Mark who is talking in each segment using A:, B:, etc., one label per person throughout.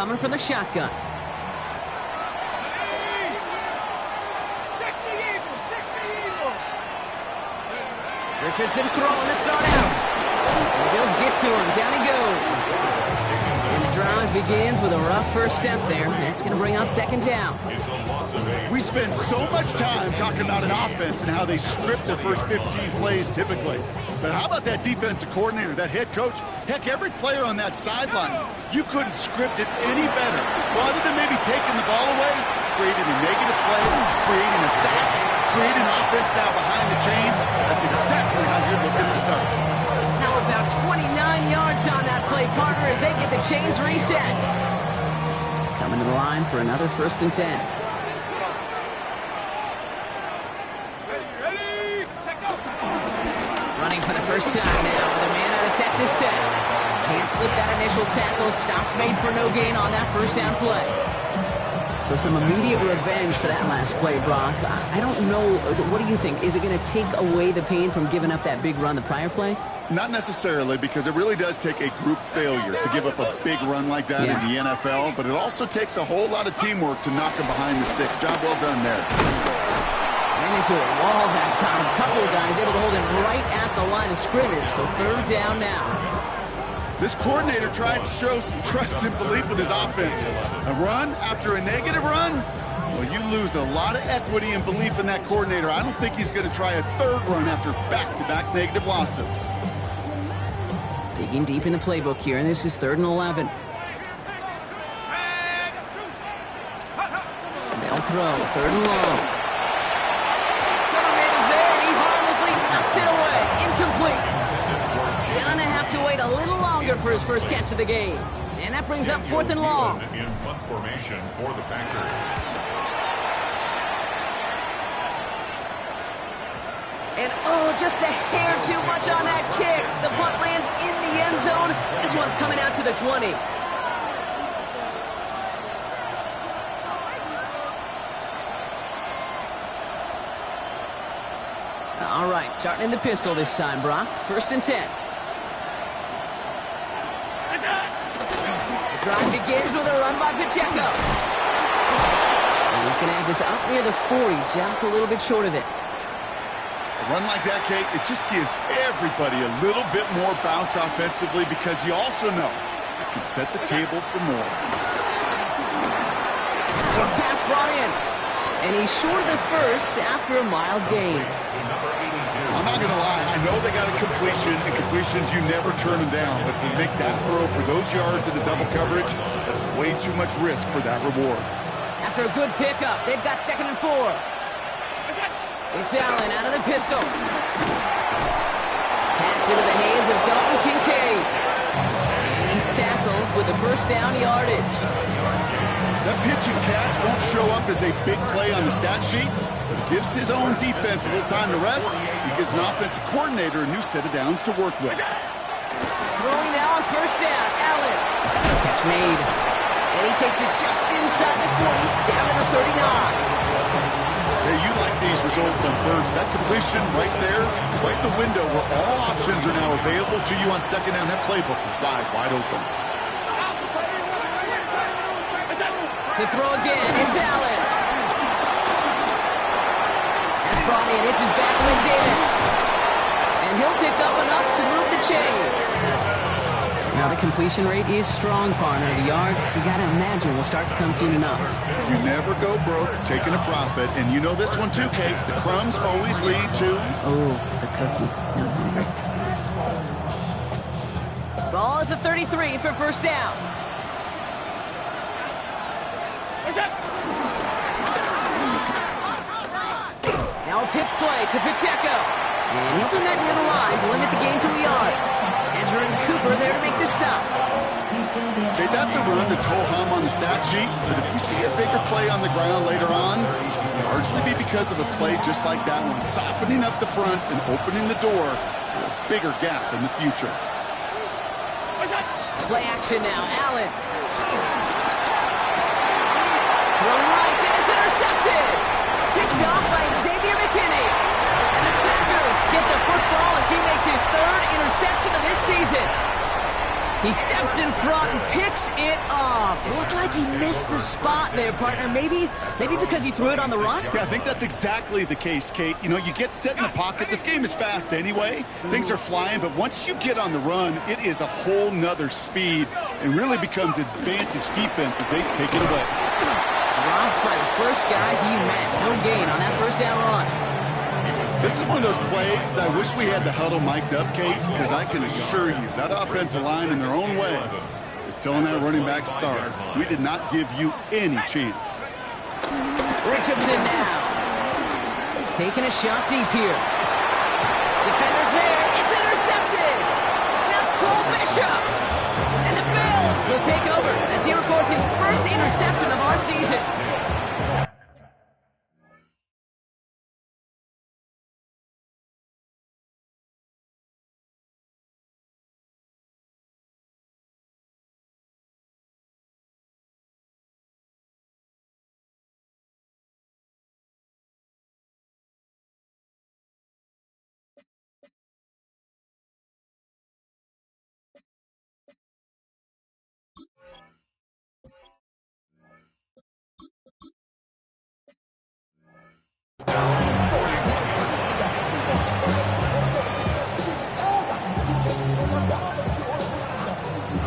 A: coming from the shotgun. Richardson throwing to start out. And the Bills get to him. Down he goes. And the drive begins with a rough first step there. That's going to bring up second down.
B: We spend so much time talking about an offense and how they script their first 15 plays typically. But how about that defensive coordinator, that head coach? Heck, every player on that sidelines, you couldn't script it any better. Well, other than maybe taking the ball away, creating a negative play, creating a sack, creating an offense now behind the chains. That's exactly how you're looking to start.
A: How about 29 yards on that play, partner, as they get the chains reset. Coming to the line for another 1st and 10. Running for the first time now with a man out of Texas Tech. Can't slip that initial tackle. Stops made for no gain on that first down play. So some immediate revenge for that last play, Brock. I don't know. What do you think? Is it going to take away the pain from giving up that big run the prior play?
B: Not necessarily, because it really does take a group failure to give up a big run like that in the NFL, but it also takes a whole lot of teamwork to knock him behind the sticks. Job well done there.
A: Ran into a wall that time. A couple of guys able to hold him right at the line of scrimmage, so 3rd down now.
B: This coordinator tried to show some trust and belief in his offense. A run after a negative run? Well, you lose a lot of equity and belief in that coordinator. I don't think he's going to try a 3rd run after back-to-back negative losses.
A: Digging deep in the playbook here, and this is 3rd and 11. They'll throw, 3rd and long. Coverman is there, and he harmlessly knocks it away. Incomplete. Gonna have to wait a little longer for his first catch of the game. And that brings up 4th and long.
C: In punt formation for the Packers.
A: And oh, just a hair too much on that kick. The punt lands in the end zone. This one's coming out to the 20. All right, starting in the pistol this time, Brock. 1st and 10. The drive begins with a run by Pacheco. And he's going to have this up near the 40, just a little bit short of it.
B: A run like that, Kate, it just gives everybody a little bit more bounce offensively because you also know it can set the table for more.
A: So pass brought in. And he's short of the first after a mild gain.
B: I'm not going to lie. I know they got a completion, and completions, you never turn them down. But to make that throw for those yards in the double coverage, that's way too much risk for that reward.
A: After a good pickup, they've got 2nd and 4. It's Allen out of the pistol. Pass into the hands of Dalton Kincaid. And he's tackled with the first down yardage.
B: That pitch and catch won't show up as a big play on the stat sheet, but it gives his own defense a little time to rest. He gives an offensive coordinator a new set of downs to work with.
A: Throwing now on 1st down, Allen. Catch made. And he takes it just inside the 40, down to the 39.
B: Hey, you like these results on 1st. That completion right there, right in the window where all options are now available to you on 2nd down. That playbook is wide open.
A: To throw again, it's Allen. That's brought in, it's his backman Davis. And he'll pick up enough to move the chains. Now the completion rate is strong, partner. The yards, you gotta imagine, will start to come soon enough.
B: You never go broke taking a profit, and you know this one too, Kate. The crumbs always lead to...
A: Oh, the cookie. I'm hungry. Ball at the 33 for 1st down. Now a pitch play to Pacheco. And he'll be met near the line to limit the gain to a yard. Edger and Cooper there to make the stop.
B: Okay, that's a run that's ho-hum on the stat sheet, but if you see a bigger play on the ground later on, it'll largely be because of a play just like that one, softening up the front and opening the door for a bigger gap in the future.
A: Play action now, Allen. Throw right, and it's intercepted. Picked off by Xavier McKinney. And the Packers get the football as he makes his 3rd interception of this season. He steps in front and picks it off. Looked like he missed the spot there, partner. Maybe because he threw it on the run?
B: Yeah, I think that's exactly the case, Kate. You know, you get set in the pocket. This game is fast anyway. Things are flying, but once you get on the run, it is a whole nother speed and really becomes advantage defense as they take it away.
A: Dropped by the first guy he met. No gain on that first down run.
B: This is one of those plays that I wish we had the huddle mic'd up, Kate, because I can assure you that offensive line in their own way is telling that running back, sorry, we did not give you any chance.
A: Richards in now. Taking a shot deep here. Defender's there. It's intercepted. That's Cole Bishop. And the Bills will take over as he records his first interception of our season.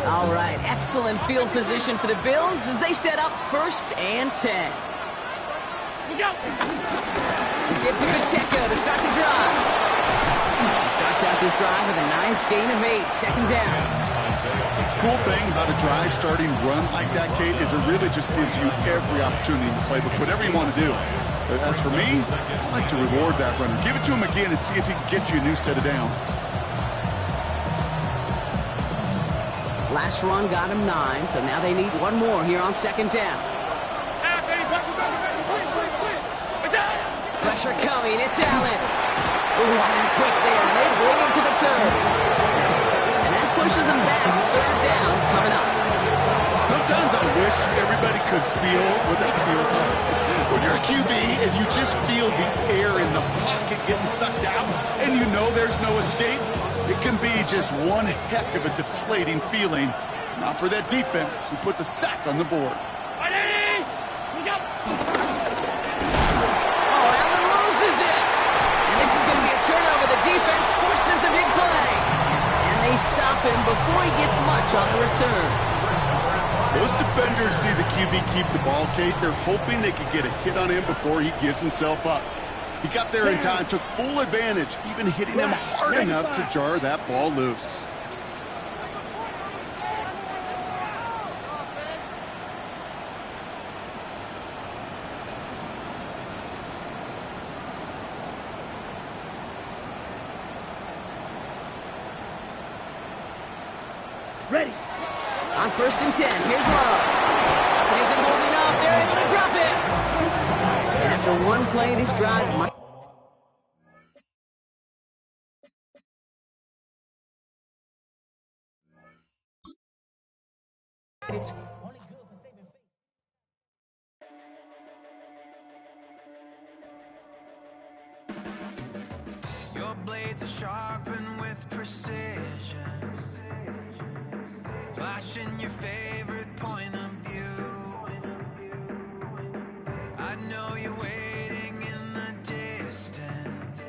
A: All right, excellent field position for the Bills as they set up 1st and 10. He gives it to Pacheco to start the drive. He starts out this drive with a nice gain of 8, 2nd down.
B: Cool thing about a drive starting run like that, Kate, is it really just gives you every opportunity to play with whatever you want to do. But as for me, I like to reward that runner. Give it to him again and see if he can get you a new set of downs.
A: Last run got him 9, so now they need one more here on 2nd down. Pressure coming, it's Allen. Ooh, and quick there, and they bring him to the turn. And that pushes him back, 3rd down coming up.
B: Sometimes I wish everybody could feel what that feels like. When you're a QB and you just feel the air in the pocket getting sucked out and you know there's no escape, it can be just one heck of a deflating feeling. Not for that defense who puts a sack on the board.
A: Oh, Allen loses it. And this is going to be a turnover. The defense forces the big play. And they stop him before he gets much on the return.
B: Those defenders see the QB keep the ball, Kate. They're hoping they could get a hit on him before he gives himself up. He got there in time, took full advantage, even hitting him hard enough to jar that ball loose.
A: Ready. On 1st and 10, here's Love. He isn't holding up. They're able to drop it. And after one play, this drive might...
D: Your blades are sharpened with precision, flashing your favorite point of view. I know you're waiting in the distance,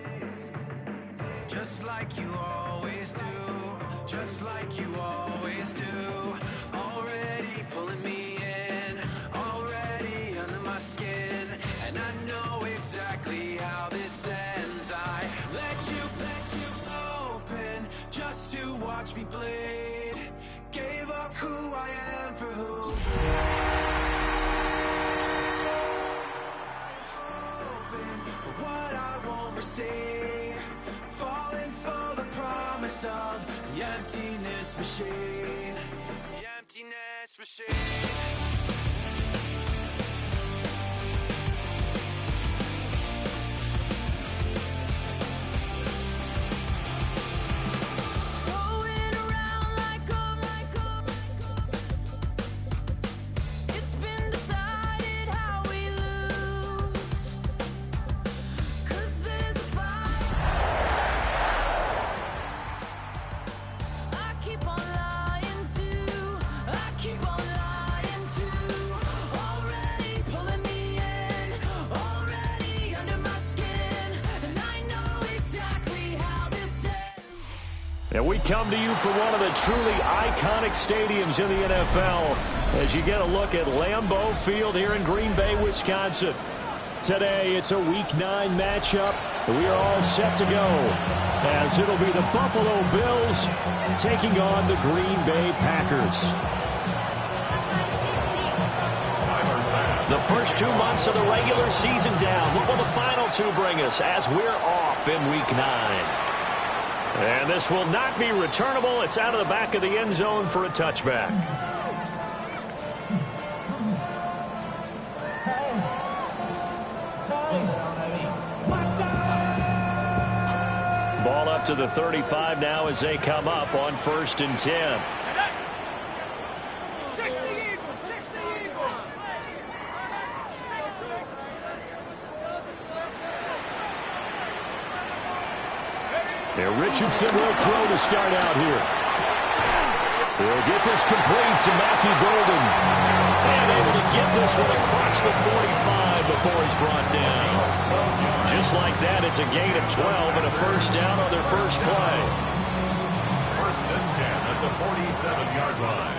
D: just like you always do, just like you always do. Already pulling me in, already under my skin, and I know exactly how this ends. I let you open just to watch me bleed. Gave up who I am for who. Hoping for what I won't receive, falling for the promise of the emptiness machine. The emptiness machine.
E: Keep on lying to And we come to you from one of the truly iconic stadiums in the NFL as you get a look at Lambeau Field here in Green Bay, Wisconsin. Today, it's a Week 9 matchup. We are all set to go as it'll be the Buffalo Bills taking on the Green Bay Packers. The first 2 months of the regular season down. What will the final 2 bring us as we're off in Week 9? And this will not be returnable. It's out of the back of the end zone for a touchback. Ball up to the 35 now as they come up on 1st and 10. Here, Richardson will throw to start out here. He'll get this complete to Matthew Golden. And able to get this one across the 45 before he's brought down. Just like that, it's a gain of 12 and a first down on their first play.
C: 1st and 10 at the 47-yard line.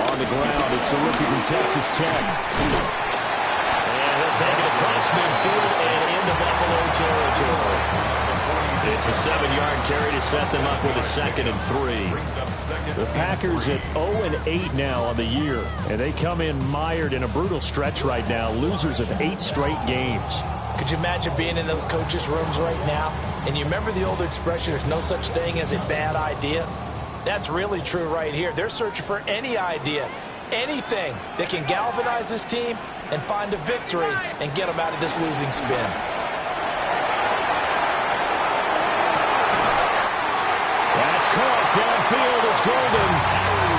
E: On the ground, it's the rookie from Texas Tech. Take it across midfield and into Buffalo territory. It's a 7-yard carry to set them up with a 2nd and 3. The Packers at 0-8 now on the year, and they come in mired in a brutal stretch right now, losers of 8 straight games.
F: Could you imagine being in those coaches' rooms right now? And you remember the old expression, there's no such thing as a bad idea? That's really true right here. They're searching for any idea, anything that can galvanize this team and find a victory and get them out of this losing spin.
E: That's caught downfield. It's Golden.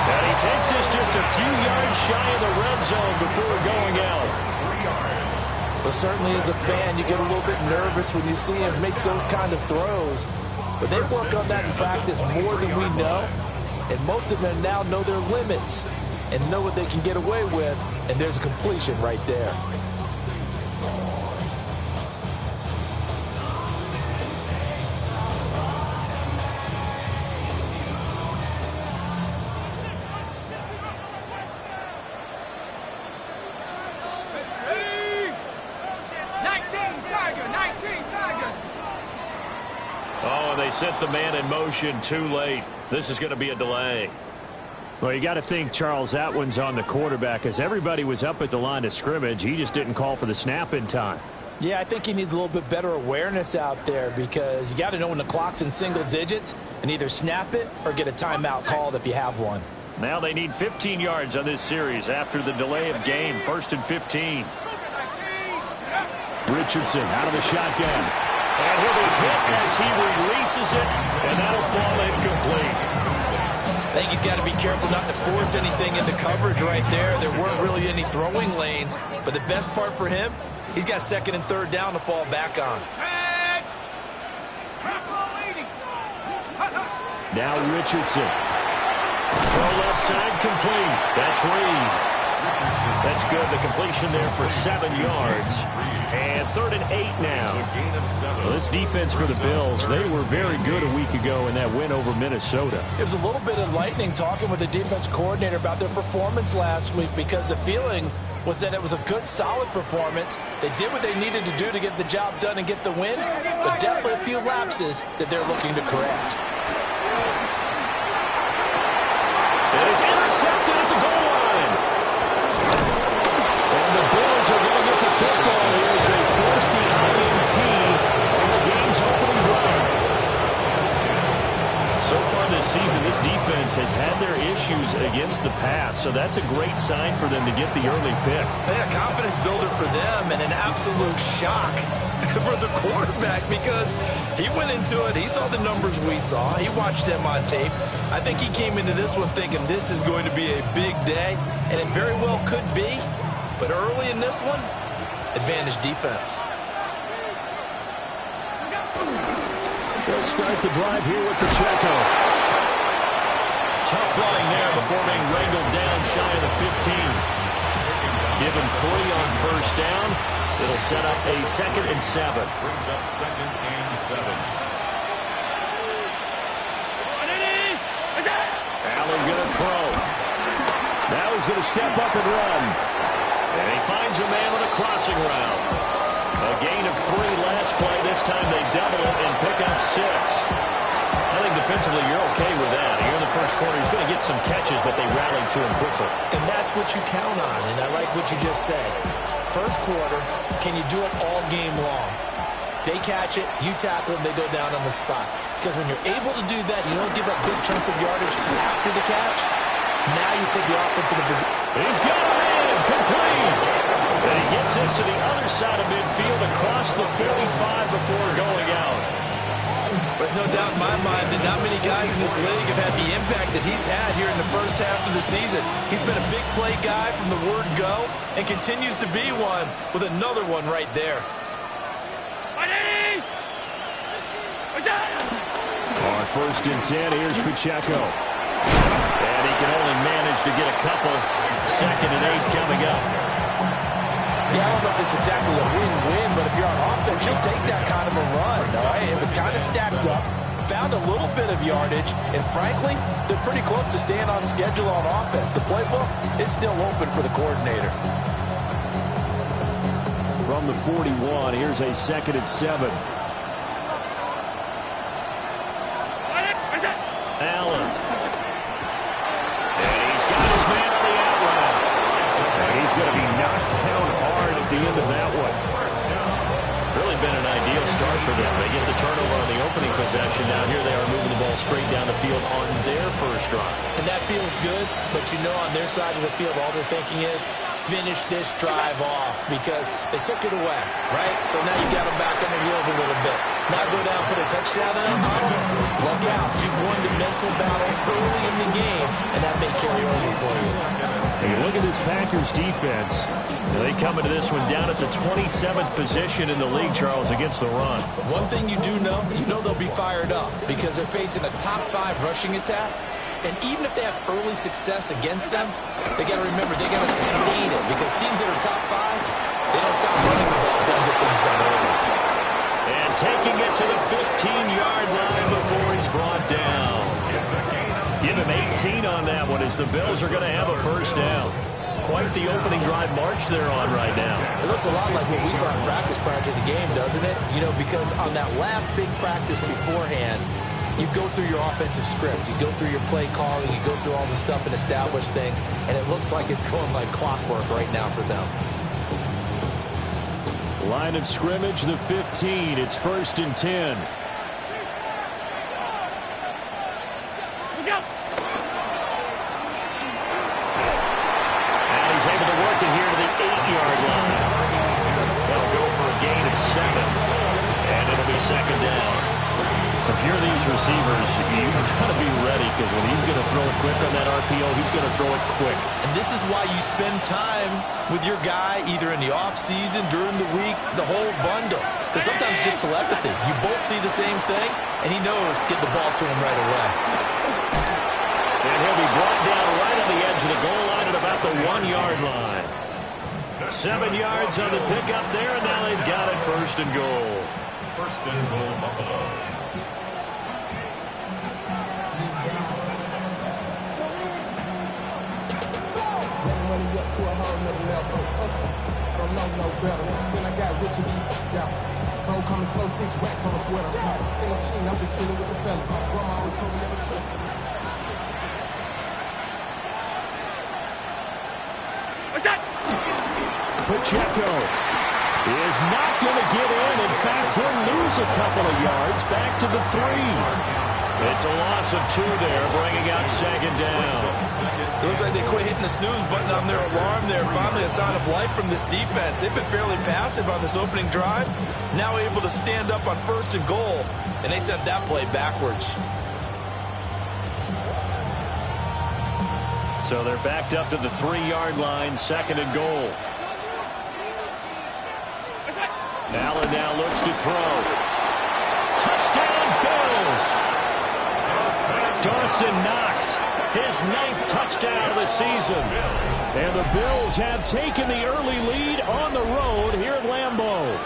E: And he takes us just a few yards shy of the red zone before going out.
F: Well, certainly as a fan, you get a little bit nervous when you see him make those kind of throws. But they work on that in practice more than we know. And most of them now know their limits and know what they can get away with. And there's a completion right there.
E: Oh, and they set the man in motion too late. This is going to be a delay. Well, you got to think, Charles, that one's on the quarterback as everybody was up at the line of scrimmage. He just didn't call for the snap in time.
F: Yeah, I think he needs a little bit better awareness out there because you got to know when the clock's in single digits and either snap it or get a timeout called if you have one.
E: Now they need 15 yards on this series after the delay of game. 1st and 15. Richardson out of the shotgun. And he'll be hit as he releases it, and that'll fall incomplete.
F: I think he's got to be careful not to force anything into coverage right there. There weren't really any throwing lanes, but the best part for him, he's got 2nd and 3rd down to fall back on.
E: Now Richardson. Throw left side complete. That's Reed. That's good. The completion there for 7 yards. And 3rd and 8 now. Well, this defense for the Bills, they were very good a week ago in that win over Minnesota.
F: It was a little bit enlightening talking with the defense coordinator about their performance last week because the feeling was that it was a good, solid performance. They did what they needed to do to get the job done and get the win, but definitely a few lapses that they're looking to correct.
E: It is intercepted at the goal line. And the Bills are going to get the football here as they force the INT on the game's opening drive. So far this season, this defense has had their issues against the pass, so that's a great sign for them to get the early pick.
F: Yeah, confidence builder for them and an absolute shock for the quarterback because he went into it. He saw the numbers we saw. He watched them on tape. I think he came into this one thinking this is going to be a big day, and it very well could be. But early in this one, advantage defense.
E: They'll start the drive here with Pacheco. Tough running there before being wrangled down shy of the 15. Give him 3 on first down. It'll set up a 2nd and 7.
C: Brings up 2nd and 7.
E: Allen going to throw. Now he's going to step up and run. And he finds a man with a crossing route. A gain of 3 last play. This time they double it and pick up 6. I think defensively you're okay with that. Here in the first quarter, he's going to get some catches, but they rallied to him quickly.
F: And that's what you count on, and I like what you just said. First quarter, can you do it all game long? They catch it, you tackle them, they go down on the spot. Because when you're able to do that, you don't give up big chunks of yardage after the catch. Now you put the offense in a position.
E: He's got a man, complete. And he gets this to the other side of midfield across the 45 before going out.
F: There's no doubt in my mind that not many guys in this league have had the impact that he's had here in the first half of the season. He's been a big play guy from the word go and continues to be one with another one right there.
E: On 1st and 10, here's Pacheco. And he can only manage to get a couple. 2nd and 8 coming up.
F: Yeah, I don't know if it's exactly a win-win, but if you're on offense, you'll take that kind of a run, all right? It was kind of stacked up, found a little bit of yardage, and frankly, they're pretty close to staying on schedule on offense. The playbook is still open for the coordinator.
E: From the 41, here's a 2nd and 7. Allen. And he's got his man on the out route. And he's going to be knocked down hard at the end of that one. Really been an ideal start for them. They get the turnover on the opening possession. Now here they are moving the ball straight down the field on their first drive.
F: And that feels good, but you know on their side of the field all they're thinking is finish this drive off because they took it away, right? So now you got them back on their heels a little bit. Now go down, put a touchdown in, look out. You've won the mental battle early in the game, and that may carry over for you.
E: Hey, look at this Packers defense. They come into this one down at the 27th position in the league, Charles, against the run.
F: One thing you do know, they'll be fired up because they're facing a top 5 rushing attack. And even if they have early success against them, they got to remember they got to sustain it because teams that are top 5, they don't stop running the ball. They get things done early.
E: And taking it to the 15-yard line before he's brought down. Give him 18 on that one as the Bills are going to have a first down. Quite the opening drive march they're on right now.
F: It looks a lot like what we saw in practice prior to the game, doesn't it? Because on that last big practice beforehand, you go through your offensive script. You go through your play calling. You go through all the stuff and establish things. And it looks like it's going like clockwork right now for them.
E: Line of scrimmage, the 15. It's 1st and 10. And he's able to work it here to the 8-yard line. They'll go for a gain of 7. And it'll be 2nd down. If you're these receivers, you've got to be ready because when he's going to throw it quick on that RPO, he's going to throw it quick.
F: And this is why you spend time with your guy either in the offseason, during the week, the whole bundle. Because sometimes it's just telepathy. You both see the same thing, and he knows get the ball to him right away.
E: And he'll be brought down right on the edge of the goal line at about the 1-yard line. 7 yards on the pickup there, and now they've got it 1st and goal.
C: 1st and goal, Buffalo.
G: Up to a whole nother level. Don't know no better. Then I got rich and yeah. Bro coming slow, 6 racks on a sweater. Ain't shit, I'm just chilling with the fellas. Grandma always told me never trust me.
E: What's that? Pacheco is not going to get in. In fact, he'll lose a couple of yards back to the 3. It's a loss of 2 there, bringing out 2nd down.
F: It looks like they quit hitting the snooze button on their alarm there. Finally a sign of life from this defense. They've been fairly passive on this opening drive. Now able to stand up on 1st and goal, and they sent that play backwards.
E: So they're backed up to the 3-yard line, 2nd and goal. Allen now looks to throw. Touchdown, Bills! Dawson Knox, his 9th touchdown of the season. And the Bills have taken the early lead on the road here at Lambeau.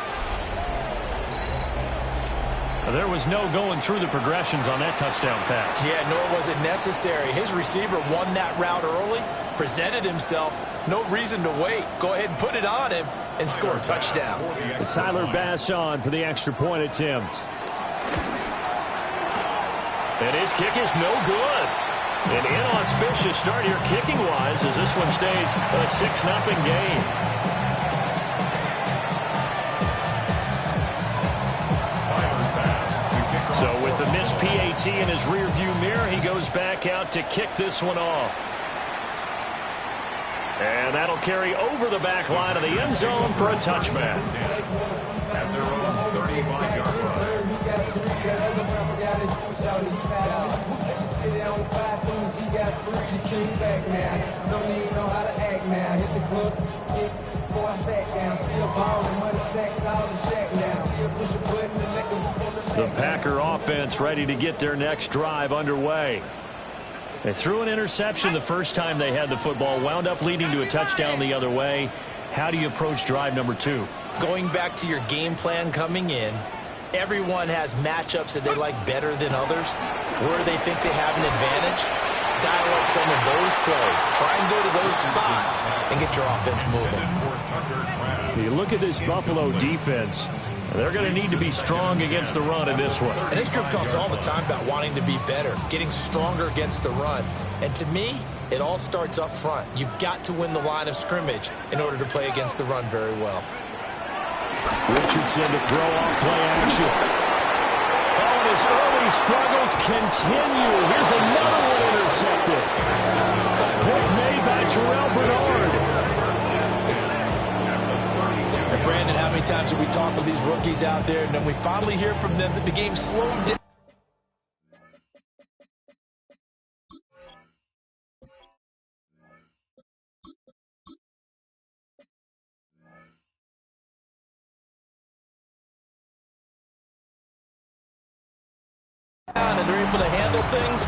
E: There was no going through the progressions on that touchdown pass.
F: Yeah, nor was it necessary. His receiver won that route early, presented himself. No reason to wait. Go ahead and put it on him and score a touchdown.
E: Tyler Bass on for the extra point attempt. And his kick is no good. An inauspicious start here kicking-wise as this one stays a 6-0 game. So with the missed PAT in his rearview mirror, he goes back out to kick this one off. And that'll carry over the back line of the end zone for a touchback.
C: At their own 35-yard line.
E: The Packer offense ready to get their next drive underway. They threw an interception the first time they had the football, wound up leading to a touchdown the other way. How do you approach drive number 2?
F: Going back to your game plan coming in, everyone has matchups that they like better than others. Where they think they have an advantage, dial up some of those plays. Try and go to those spots and get your offense moving.
E: You look at this Buffalo defense. They're going to need to be strong against the run in this one.
F: And this group talks all the time about wanting to be better, getting stronger against the run. And to me, it all starts up front. You've got to win the line of scrimmage in order to play against the run very well.
E: Richardson to throw off play action. Oh, and his early struggles continue. Here's another one intercepted. Quick made by Terrell Bernard.
F: And Brandon, how many times have we talked with these rookies out there, and then we finally hear from them that the game slowed down? And they're able to handle things.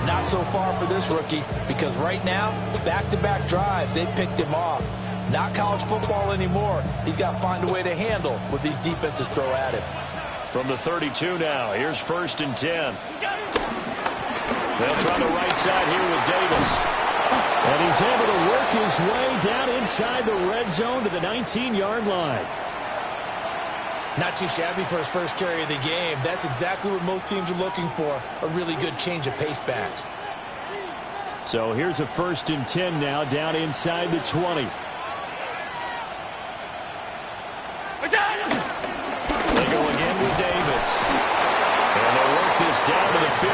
F: Not so far for this rookie, because right now, back-to-back drives, they picked him off. Not college football anymore. He's got to find a way to handle what these defenses throw at him.
E: From the 32 now, here's 1st and 10. They'll try the right side here with Davis. And he's able to work his way down inside the red zone to the 19-yard line.
F: Not too shabby for his first carry of the game. That's exactly what most teams are looking for, a really good change of pace back.
E: So here's a 1st and 10 now, down inside the 20. They go again with Davis. And they'll work this down to the 15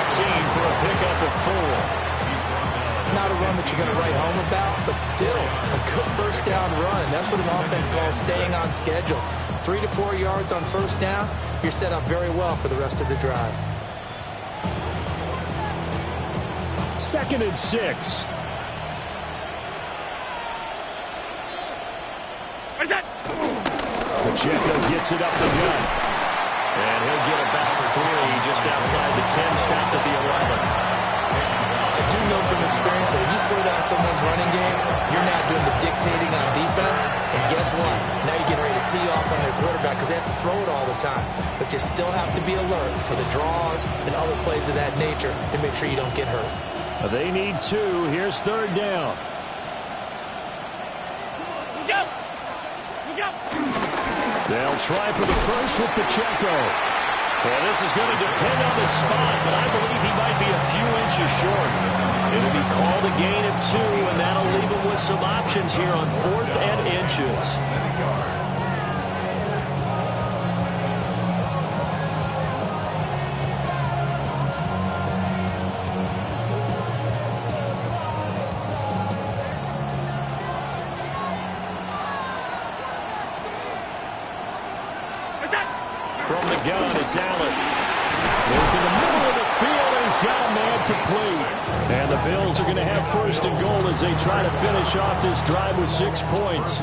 E: for a pickup of 4.
F: Not a run that you're going to write home about, but still a good first down run. That's what an offense calls staying on schedule. 3 to 4 yards on first down, you're set up very well for the rest of the drive.
E: 2nd and 6. Pacheco gets it up the gut. And he'll get about 3 just outside the 10, stopped at the 11.
F: I do know from experience that when you slow down someone's running game, you're now doing the dictating on defense. And guess what? Now you're getting ready to tee off on their quarterback because they have to throw it all the time. But you still have to be alert for the draws and other plays of that nature to make sure you don't get hurt.
E: They need 2. Here's 3rd down. They'll try for the first with Pacheco. Well, this is going to depend on the spot, but I believe he might be a few inches short. It'll be called a gain of 2, and that'll leave him with some options here on 4th and inches. From the gun, it's Allen. Look in the middle of the field, and he's got a man complete. And the Bills are going to have 1st and goal as they try to finish off this drive with 6 points.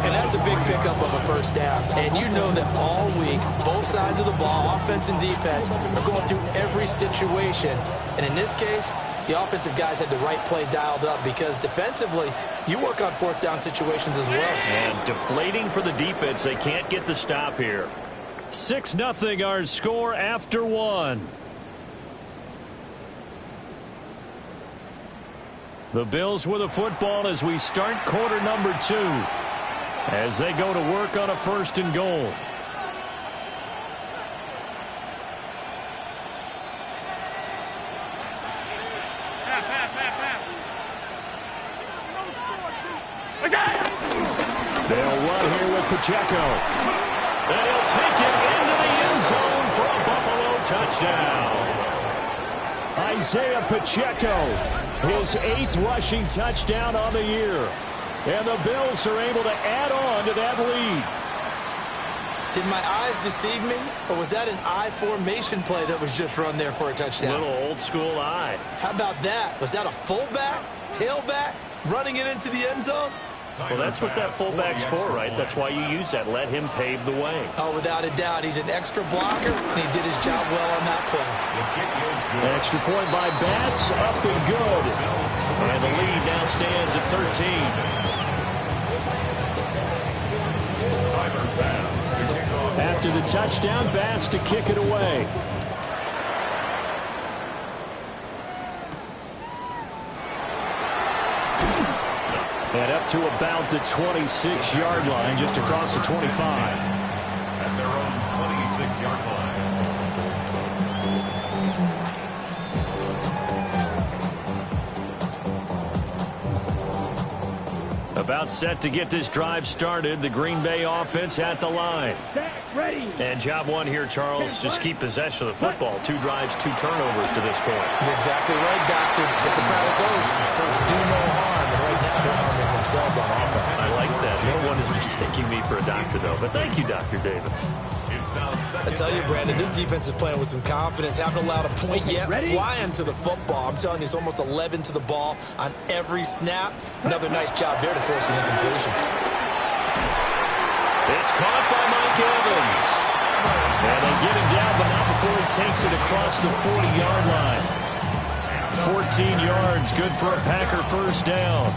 F: And that's a big pickup of a first down. And you know that all week, both sides of the ball, offense and defense, are going through every situation. And in this case, the offensive guys had the right play dialed up, because defensively, you work on fourth down situations as well.
E: And deflating for the defense. They can't get the stop here. 6-0 our score after one. The Bills with the football as we start quarter number 2, as they go to work on a 1st and goal. They'll run here with Pacheco. And he'll take it into the end zone for a Buffalo touchdown. Isaiah Pacheco, his 8th rushing touchdown on the year. And the Bills are able to add on to that lead.
F: Did my eyes deceive me, or was that an I formation play that was just run there for a touchdown?
E: Little old school eye.
F: How about that? Was that a fullback, tailback, running it into the end zone?
E: Well, that's what that fullback's for, right? That's why you use that. Let him pave the way.
F: Oh, without a doubt. He's an extra blocker, and he did his job well on that play.
E: Extra point by Bass, up and good. And the lead now stands at 13. After the touchdown, Bass to kick it away. And up to about the 26-yard line, just across the 25.
C: At their own 26-yard line.
E: About set to get this drive started. The Green Bay offense at the line.
H: Ready.
E: And job one here, Charles. Just keep possession of the football. 2 drives, 2 turnovers to this point.
F: You're exactly right, Doctor. Hippocratic oath. First, do no harm. And right now, they're harming themselves on offense.
E: I like that. No one is just taking me for a doctor, though. But thank you, Dr. Davis.
F: I tell you, Brandon, this defense is playing with some confidence. Haven't allowed a point yet. Flying to the football. I'm telling you, it's almost 11 to the ball on every snap. Another nice job there to force an incompletion.
E: It's caught by Mike Evans. And they get him down, but not before he takes it across the 40-yard line. 14 yards, good for a Packer first down.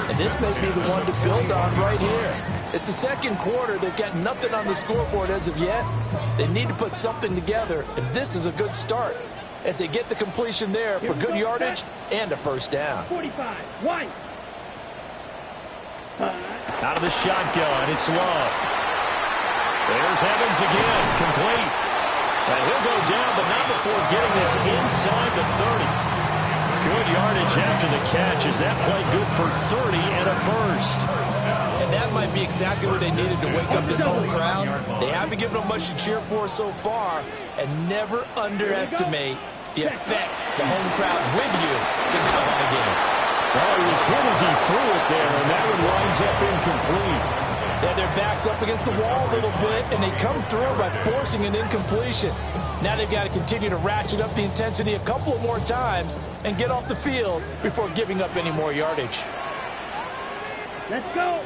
H: And this may be the one to build on right here. It's the second quarter. They've got nothing on the scoreboard as of yet. They need to put something together, and this is a good start as they get the completion there for good yardage and a first down.
I: 45, White.
E: Out of the shotgun, it's Love. There's Evans again, complete. And he'll go down, but not before getting this inside the 30. Good yardage after the catch. Is that play good for 30 and a first?
F: And that might be exactly what they needed to wake up this home crowd. They haven't given them much to cheer for so far, and never underestimate the effect the home crowd with you can have on a game.
E: Well, he was hit as he threw it there, and that one winds up incomplete.
H: Yeah, their backs up against the wall a little bit, and they come through by forcing an incompletion. Now they've got to continue to ratchet up the intensity a couple of more times and get off the field before giving up any more yardage.
I: Let's go.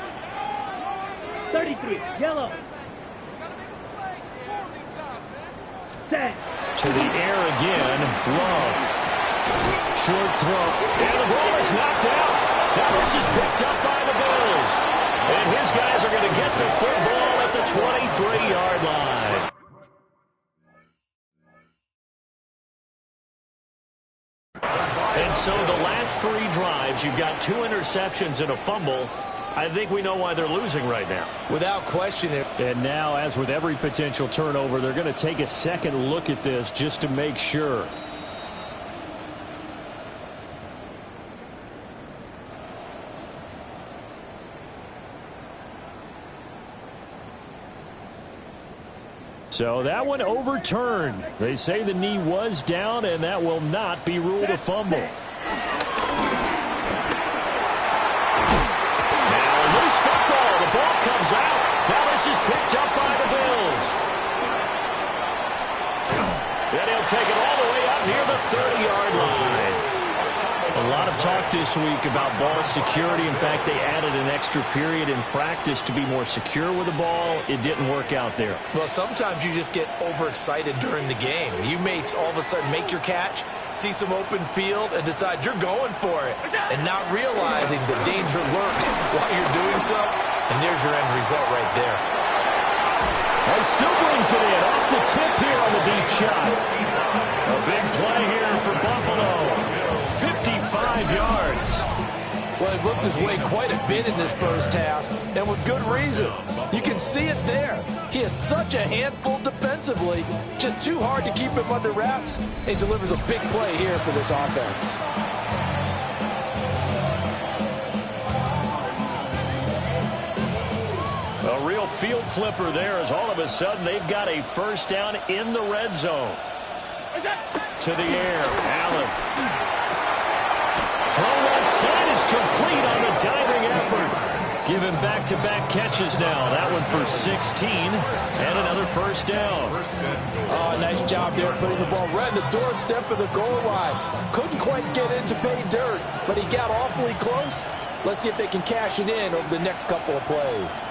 I: 33, yellow. Set.
E: To the air again, Love. Short throw, and the ball is knocked out. Now this is picked up by the Bills. And his guys are going to get the football at the 23-yard line. And so the last 3 drives, you've got 2 interceptions and a fumble. I think we know why they're losing right now.
F: Without question.
E: And now, as with every potential turnover, they're going to take a second look at this just to make sure. So that one overturned. They say the knee was down, and that will not be ruled a fumble. Now loose football. The ball comes out. Now this is picked up by the Bills. Then he'll take it all the way out near the 30-yard line. A A lot of talk this week about ball security. In fact, they added an extra period in practice to be more secure with the ball. It didn't work out there.
F: Well, sometimes you just get overexcited during the game. You may all of a sudden make your catch, see some open field, and decide you're going for it, and not realizing the danger lurks while you're doing so. And there's your end result right there.
E: And still brings it in off the tip here on the deep shot. A big play here for Buffalo. 55 yards.
H: Well, he looked his way quite a bit in this first half, and with good reason. You can see it there. He is such a handful defensively. Just too hard to keep him under wraps. He delivers a big play here for this offense.
E: A real field flipper there as all of a sudden they've got a first down in the red zone. To the air, Allen. Throw left side is complete on the diving effort. Given back-to-back catches now. That one for 16 and another first down.
H: Oh, nice job there putting the ball right in the doorstep of the goal line. Couldn't quite get into pay dirt, but he got awfully close. Let's see if they can cash it in over the next couple of plays.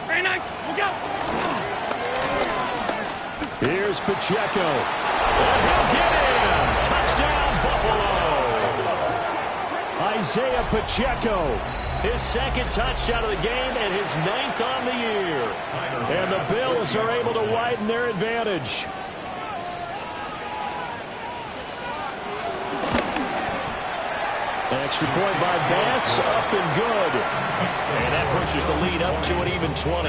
I: Very nice. Look out.
E: Here's Pacheco. And he'll get in. Touchdown, Buffalo. Isaiah Pacheco. His second touchdown of the game and his 9th on the year. And the Bills are able to widen their advantage. Extra point by Bass, up and good. And that pushes the lead up to an even 20.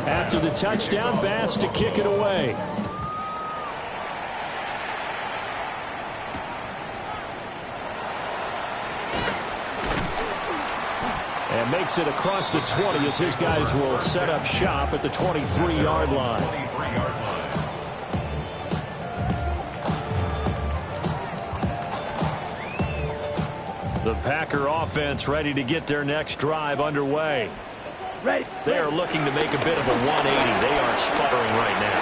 E: After the touchdown, Bass to kick it away. And makes it across the 20 as his guys will set up shop at the 23-yard line. The Packer offense ready to get their next drive underway. They are looking to make a bit of a 180. They are sputtering right now.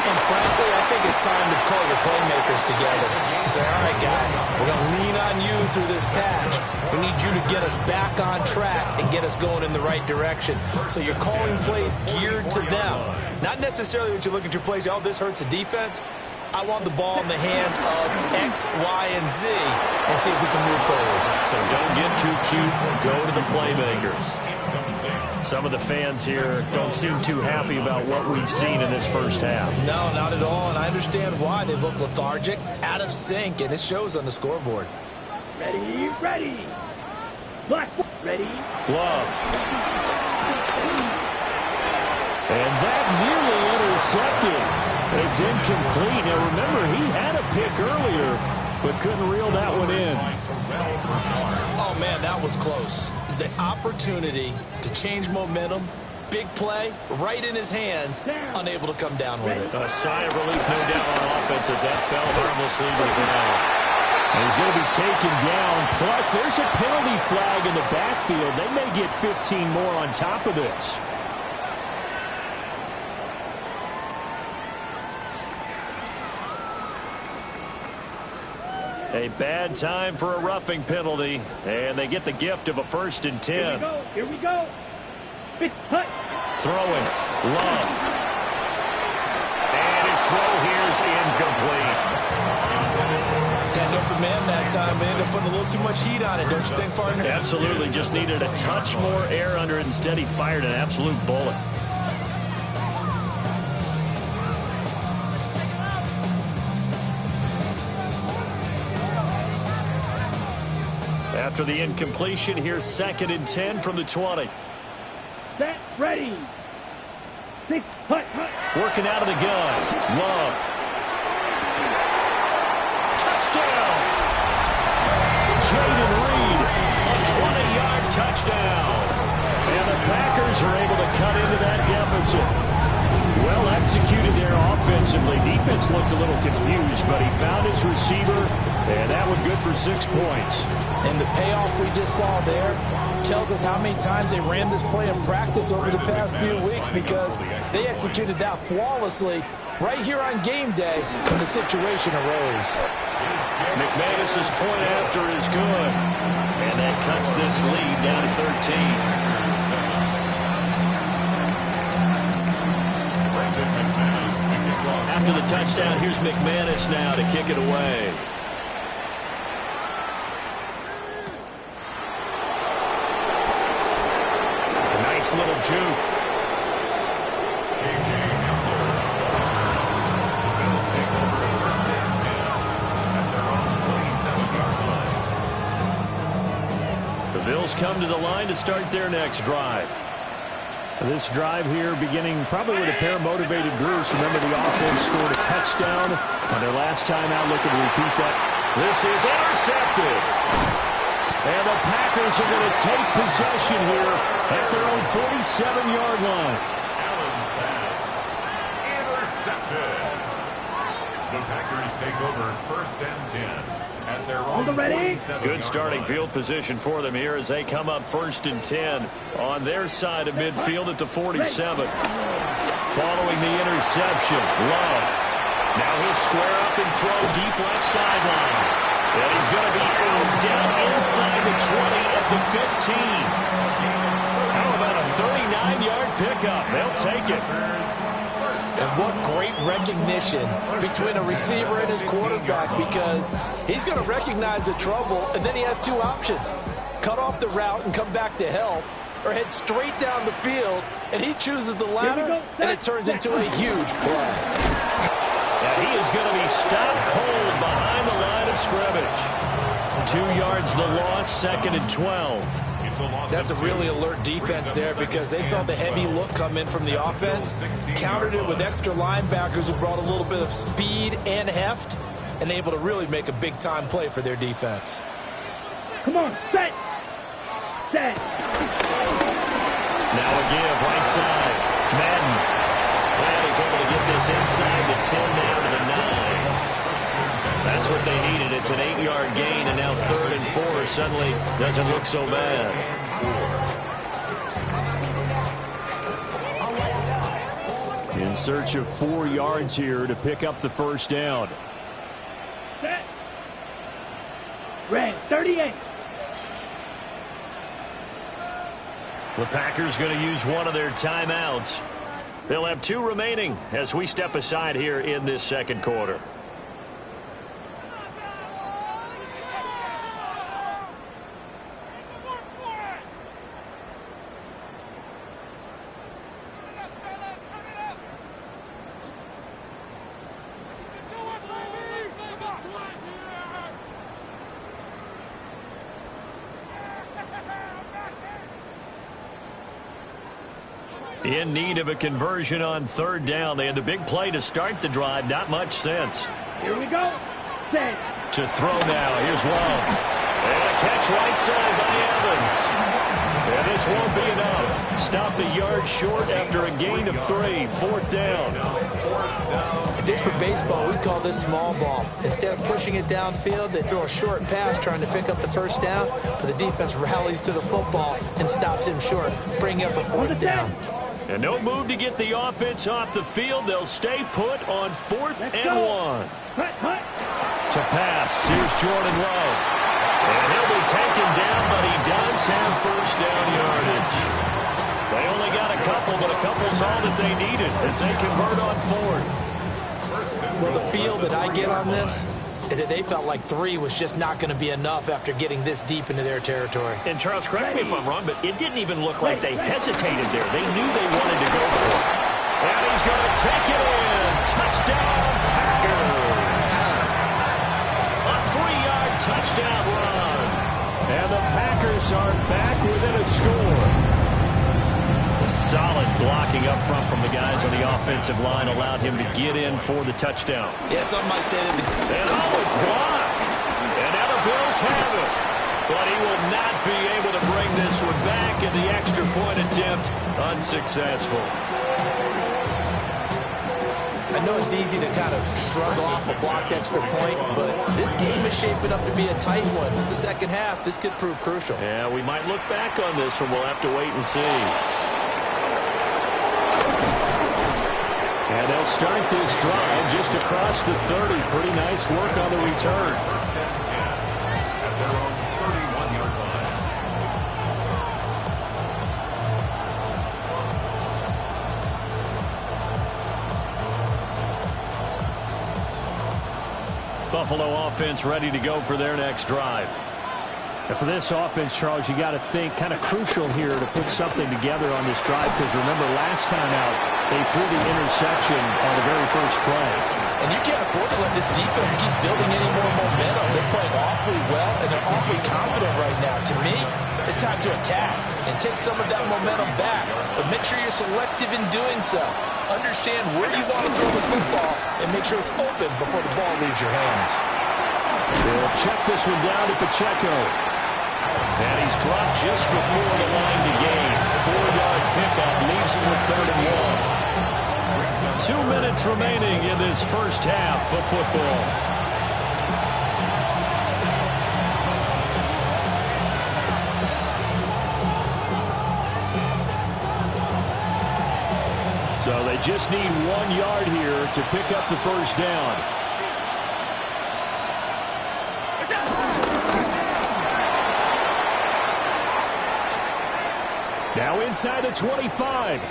F: And frankly, I think it's time to call your playmakers together and say, all right, guys, we're going to lean on you through this patch. We need you to get us back on track and get us going in the right direction. So you're calling plays geared to them. Not necessarily when you look at your plays, oh, this hurts the defense. I want the ball in the hands of X, Y, and Z and see if we can move forward.
E: So don't get too cute. Go to the playmakers. Some of the fans here don't seem too happy about what we've seen in this first half.
F: No, not at all, and I understand why. They look lethargic, out of sync, and it shows on the scoreboard.
I: Ready, ready. Black, ready.
E: Love. And that nearly intercepted. It's incomplete. Now remember, he had a pick earlier, but couldn't reel that one in.
F: Oh, man, that was close. The opportunity to change momentum, big play, right in his hands, unable to come down with it.
E: A sigh of relief, no doubt, on offense that that fell harmlessly to the ground. And he's going to be taken down. Plus, there's a penalty flag in the backfield. They may get 15 more on top of this. A bad time for a roughing penalty, and they get the gift of a 1st and 10.
I: Here we go. Hut.
E: Throwing. Love. And his throw here is incomplete.
F: Had open man that time, but ended up putting a little too much heat on it, don't you think, partner?
E: Absolutely. Just needed a touch more air under it. Instead, he fired an absolute bullet. After the incompletion, here's 2nd and 10 from the 20.
I: Set, ready. 6, hut.
E: Working out of the gun. Love. Touchdown! Jaden Reed, a 20-yard touchdown. And the Packers are able to cut into that deficit. Well executed there offensively. Defense looked a little confused, but he found his receiver And that one good for 6 points.
H: And the payoff we just saw there tells us how many times they ran this play in practice over the past few weeks, because they executed that flawlessly right here on game day when the situation arose.
E: McManus's point after is good. And that cuts this lead down to 13. After the touchdown, here's McManus now to kick it away. A nice little juke.
C: Bills take over first and 10 at their own 27-yard line.
E: The Bills come to the line to start their next drive. This drive here beginning probably with a pair of motivated groups. Remember, the offense scored a touchdown on their last time out. Looking to repeat that. This is intercepted. And the Packers are going to take possession here at their own 47-yard line.
C: Allen's pass intercepted. The Packers take over first and 10 at their own 47-yard
E: Good starting
C: line.
E: field position for them here as they come up first and 10 on their side of midfield at the 47. Following the interception, Love. Now he'll square up and throw deep left sideline. And he's going to be out down inside the 20 at the 15. How about a 39-yard pickup? They'll take it.
H: And what great recognition between a receiver and his quarterback, because he's going to recognize the trouble, and then he has two options. Cut off the route and come back to help, or head straight down the field, and he chooses the latter, and it turns into a huge play.
E: And he is going to be stopped cold behind the line of scrimmage. 2 yards the loss, second and 12.
F: That's a really alert defense there, because they saw the heavy look come in from the offense, countered it with extra linebackers who brought a little bit of speed and heft, and able to really make a big-time play for their defense.
I: Come on, set. Set.
E: Now a give, right side. Madden. Madden is able to get this inside the 10 down to the 9. That's what they needed. It's an 8-yard gain, and now 3rd and 4 suddenly doesn't look so bad. In search of 4 yards here to pick up the first down.
I: Set. Red, 38.
E: The Packers going to use one of their timeouts. They'll have 2 remaining as we step aside here in this second quarter. In need of a conversion on 3rd down. They had the big play to start the drive. Not much sense.
I: Here we go. Set.
E: To throw now. Here's Love. And a catch right side by Evans. And this won't be enough. Stopped a yard short after a gain of 3. 4th down.
H: If this were baseball, we'd call this small ball. Instead of pushing it downfield, they throw a short pass trying to pick up the first down, but the defense rallies to the football and stops him short, bringing up a 4th down.
E: And no move to get the offense off the field. They'll stay put on 4th and 1. To pass. Here's Jordan Love. And he'll be taken down, but he does have first down yardage. They only got a couple, but a couple's all that they needed as they convert on 4th.
H: Well, the feel that I get on this is that they felt like 3 was just not going to be enough after getting this deep into their territory.
E: And Charles, correct me if I'm wrong, but it didn't even look like they hesitated there. They knew they wanted to go for it. And he's going to take it in. Touchdown, Packers. A 3-yard touchdown run. And the Packers are back within a score. A solid blocking up front from the guys on the offensive line allowed him to get in for the touchdown.
F: Yeah, some might say that
E: And it's blocked. And now the Bills have it. But he will not be able to bring this one back, and the extra point attempt unsuccessful.
F: I know it's easy to kind of shrug off a blocked extra point, but this game is shaping up to be a tight one. The second half, this could prove crucial.
E: Yeah, we might look back on this one. We'll have to wait and see. And they'll start this drive just across the 30. Pretty nice work on the return.
C: First and 10 at their own 31-yard line.
E: Buffalo offense ready to go for their next drive.
J: And for this offense, Charles, you got to think kind of crucial here to put something together on this drive, because remember last time out they threw the interception on the very first play.
F: And you can't afford to let this defense keep building any more momentum. They're playing awfully well, and they're awfully confident right now. To me, it's time to attack and take some of that momentum back. But make sure you're selective in doing so. Understand where you want to throw the football and make sure it's open before the ball leaves your hands.
E: They'll check this one down to Pacheco. And he's dropped just before the line to gain. 4-yard pickup leaves him with 3rd and 1. 2 minutes remaining in this first half of football. So they just need 1 yard here to pick up the first down. Now inside the 25. All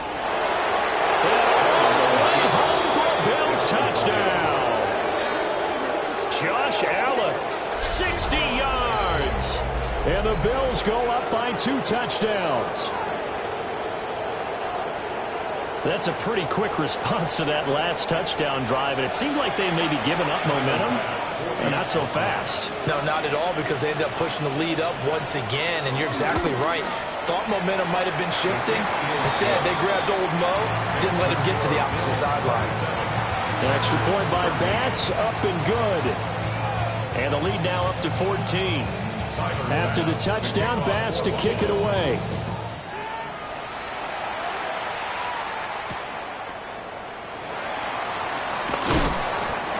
E: the way home for a Bills touchdown. Josh Allen, 60 yards. And the Bills go up by 2 touchdowns. That's a pretty quick response to that last touchdown drive, and it seemed like they may be giving up momentum. Not so fast.
F: No, not at all, because they ended up pushing the lead up once again, and you're exactly right. Thought momentum might have been shifting. Instead, they grabbed old Mo, didn't let him get to the opposite sideline.
E: An extra point by Bass, up and good. And the lead now up to 14. After the touchdown, Bass to kick it away.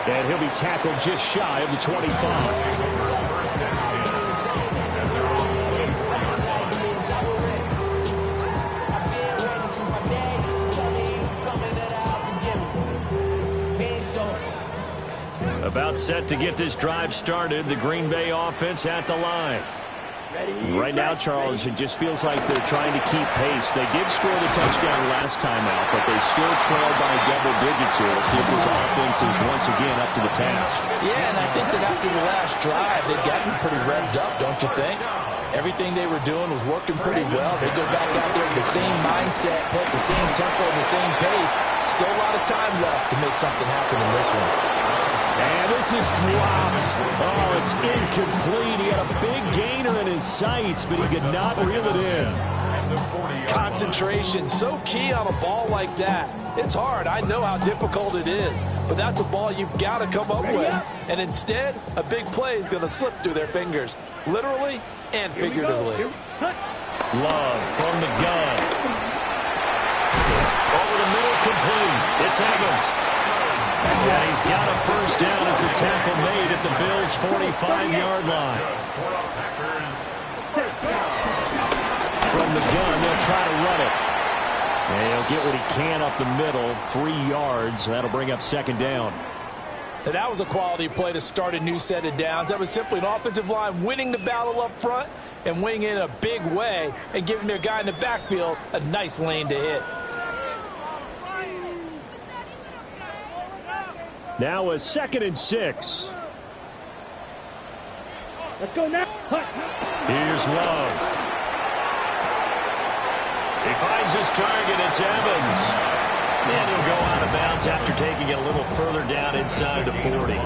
E: And he'll be tackled just shy of the 25. About set to get this drive started. The Green Bay offense at the line. Right now, Charles, it just feels like they're trying to keep pace. They did score the touchdown last time out, but they still trail by double digits here. We'll see if this offense is once again up to the task.
F: Yeah, and I think that after the last drive, they've gotten pretty revved up, don't you think? Everything they were doing was working pretty well. They go back out there with the same mindset, play at the same tempo, and the same pace. Still a lot of time left to make something happen in this one.
E: And this is dropped. Oh, it's incomplete. He had a big gainer in his sights, but he could not reel it in.
F: Concentration, so key on a ball like that. It's hard. I know how difficult it is, but that's a ball you've got to come up with. And instead, a big play is going to slip through their fingers, literally and figuratively.
E: Love from the gun. Over the middle, complete. It's Evans. And he's got a first down as a tackle made at the Bills' 45-yard line. From the gun, they'll try to run it. And he'll get what he can up the middle, 3 yards. That'll bring up second down.
F: Now, that was a quality play to start a new set of downs. That was simply an offensive line winning the battle up front and winning in a big way and giving their guy in the backfield a nice lane to hit.
E: Now a 2nd and 6.
I: Let's go now.
E: Here's Love. He finds his target. It's Evans. And he'll go out of bounds after taking it a little further down inside the 40.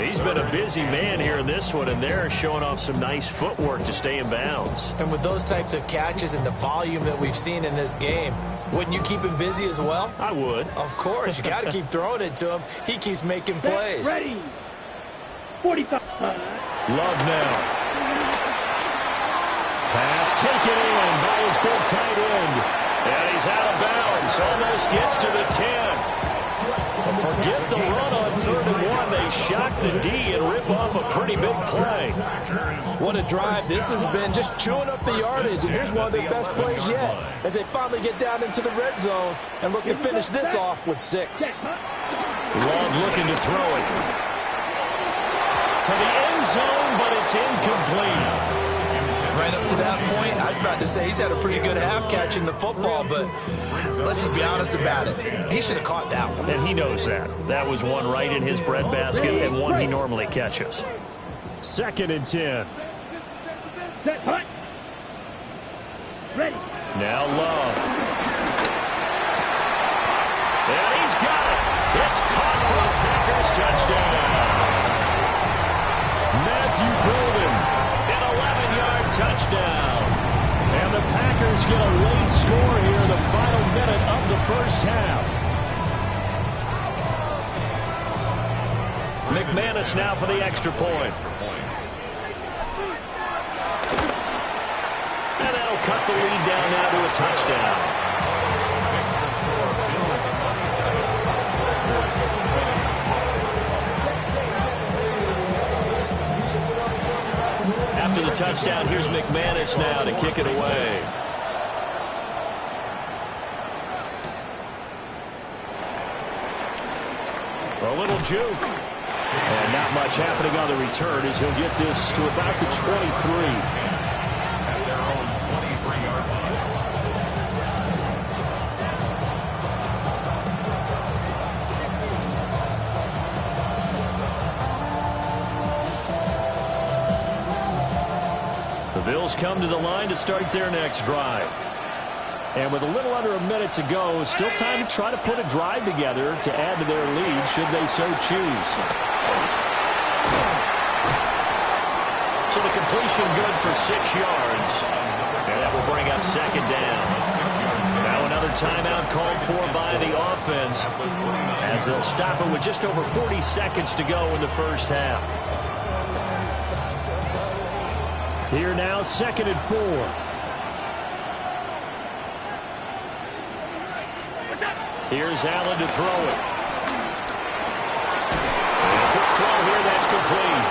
E: He's been a busy man here in this one, and they're showing off some nice footwork to stay in bounds.
F: And with those types of catches and the volume that we've seen in this game, wouldn't you keep him busy as well?
E: I would.
F: Of course. You got to keep throwing it to him. He keeps making plays.
I: Ready. 45.
E: Love now. Pass taken in by his big tight end. And he's out of bounds. Almost gets to the 10. Forget the run on 3rd and 1. They shock the D and rip off a pretty big play.
H: What a drive this has been, just chewing up the yardage, and here's one of their best plays yet as they finally get down into the red zone and look to finish this off with 6.
E: Love looking to throw it to the end zone, but it's incomplete.
F: Right up to that point, I was about to say he's had a pretty good half catching the football, but let's just be honest about it. He should have caught that one.
E: And he knows that. That was one right in his breadbasket and one he normally catches. 2nd and 10.
I: Ready.
E: Now Love. And he's got it. It's caught for a Packers touchdown. Matthew Golden, an 11-yard touchdown. And the Packers get a late score here in the final minute of the first half. McManus now for the extra point. And that'll cut the lead down now to a touchdown. After the touchdown, here's McManus now to kick it away. A little juke. And not much happening on the return as he'll get this to about the 23. Bills come to the line to start their next drive. And with a little under a minute to go, still time to try to put a drive together to add to their lead should they so choose. So the completion good for 6 yards. And that will bring up 2nd down. Now another timeout called for by the offense as they'll stop it with just over 40 seconds to go in the first half. Here now, 2nd and 4. Here's Allen to throw it. And a quick throw here, that's complete.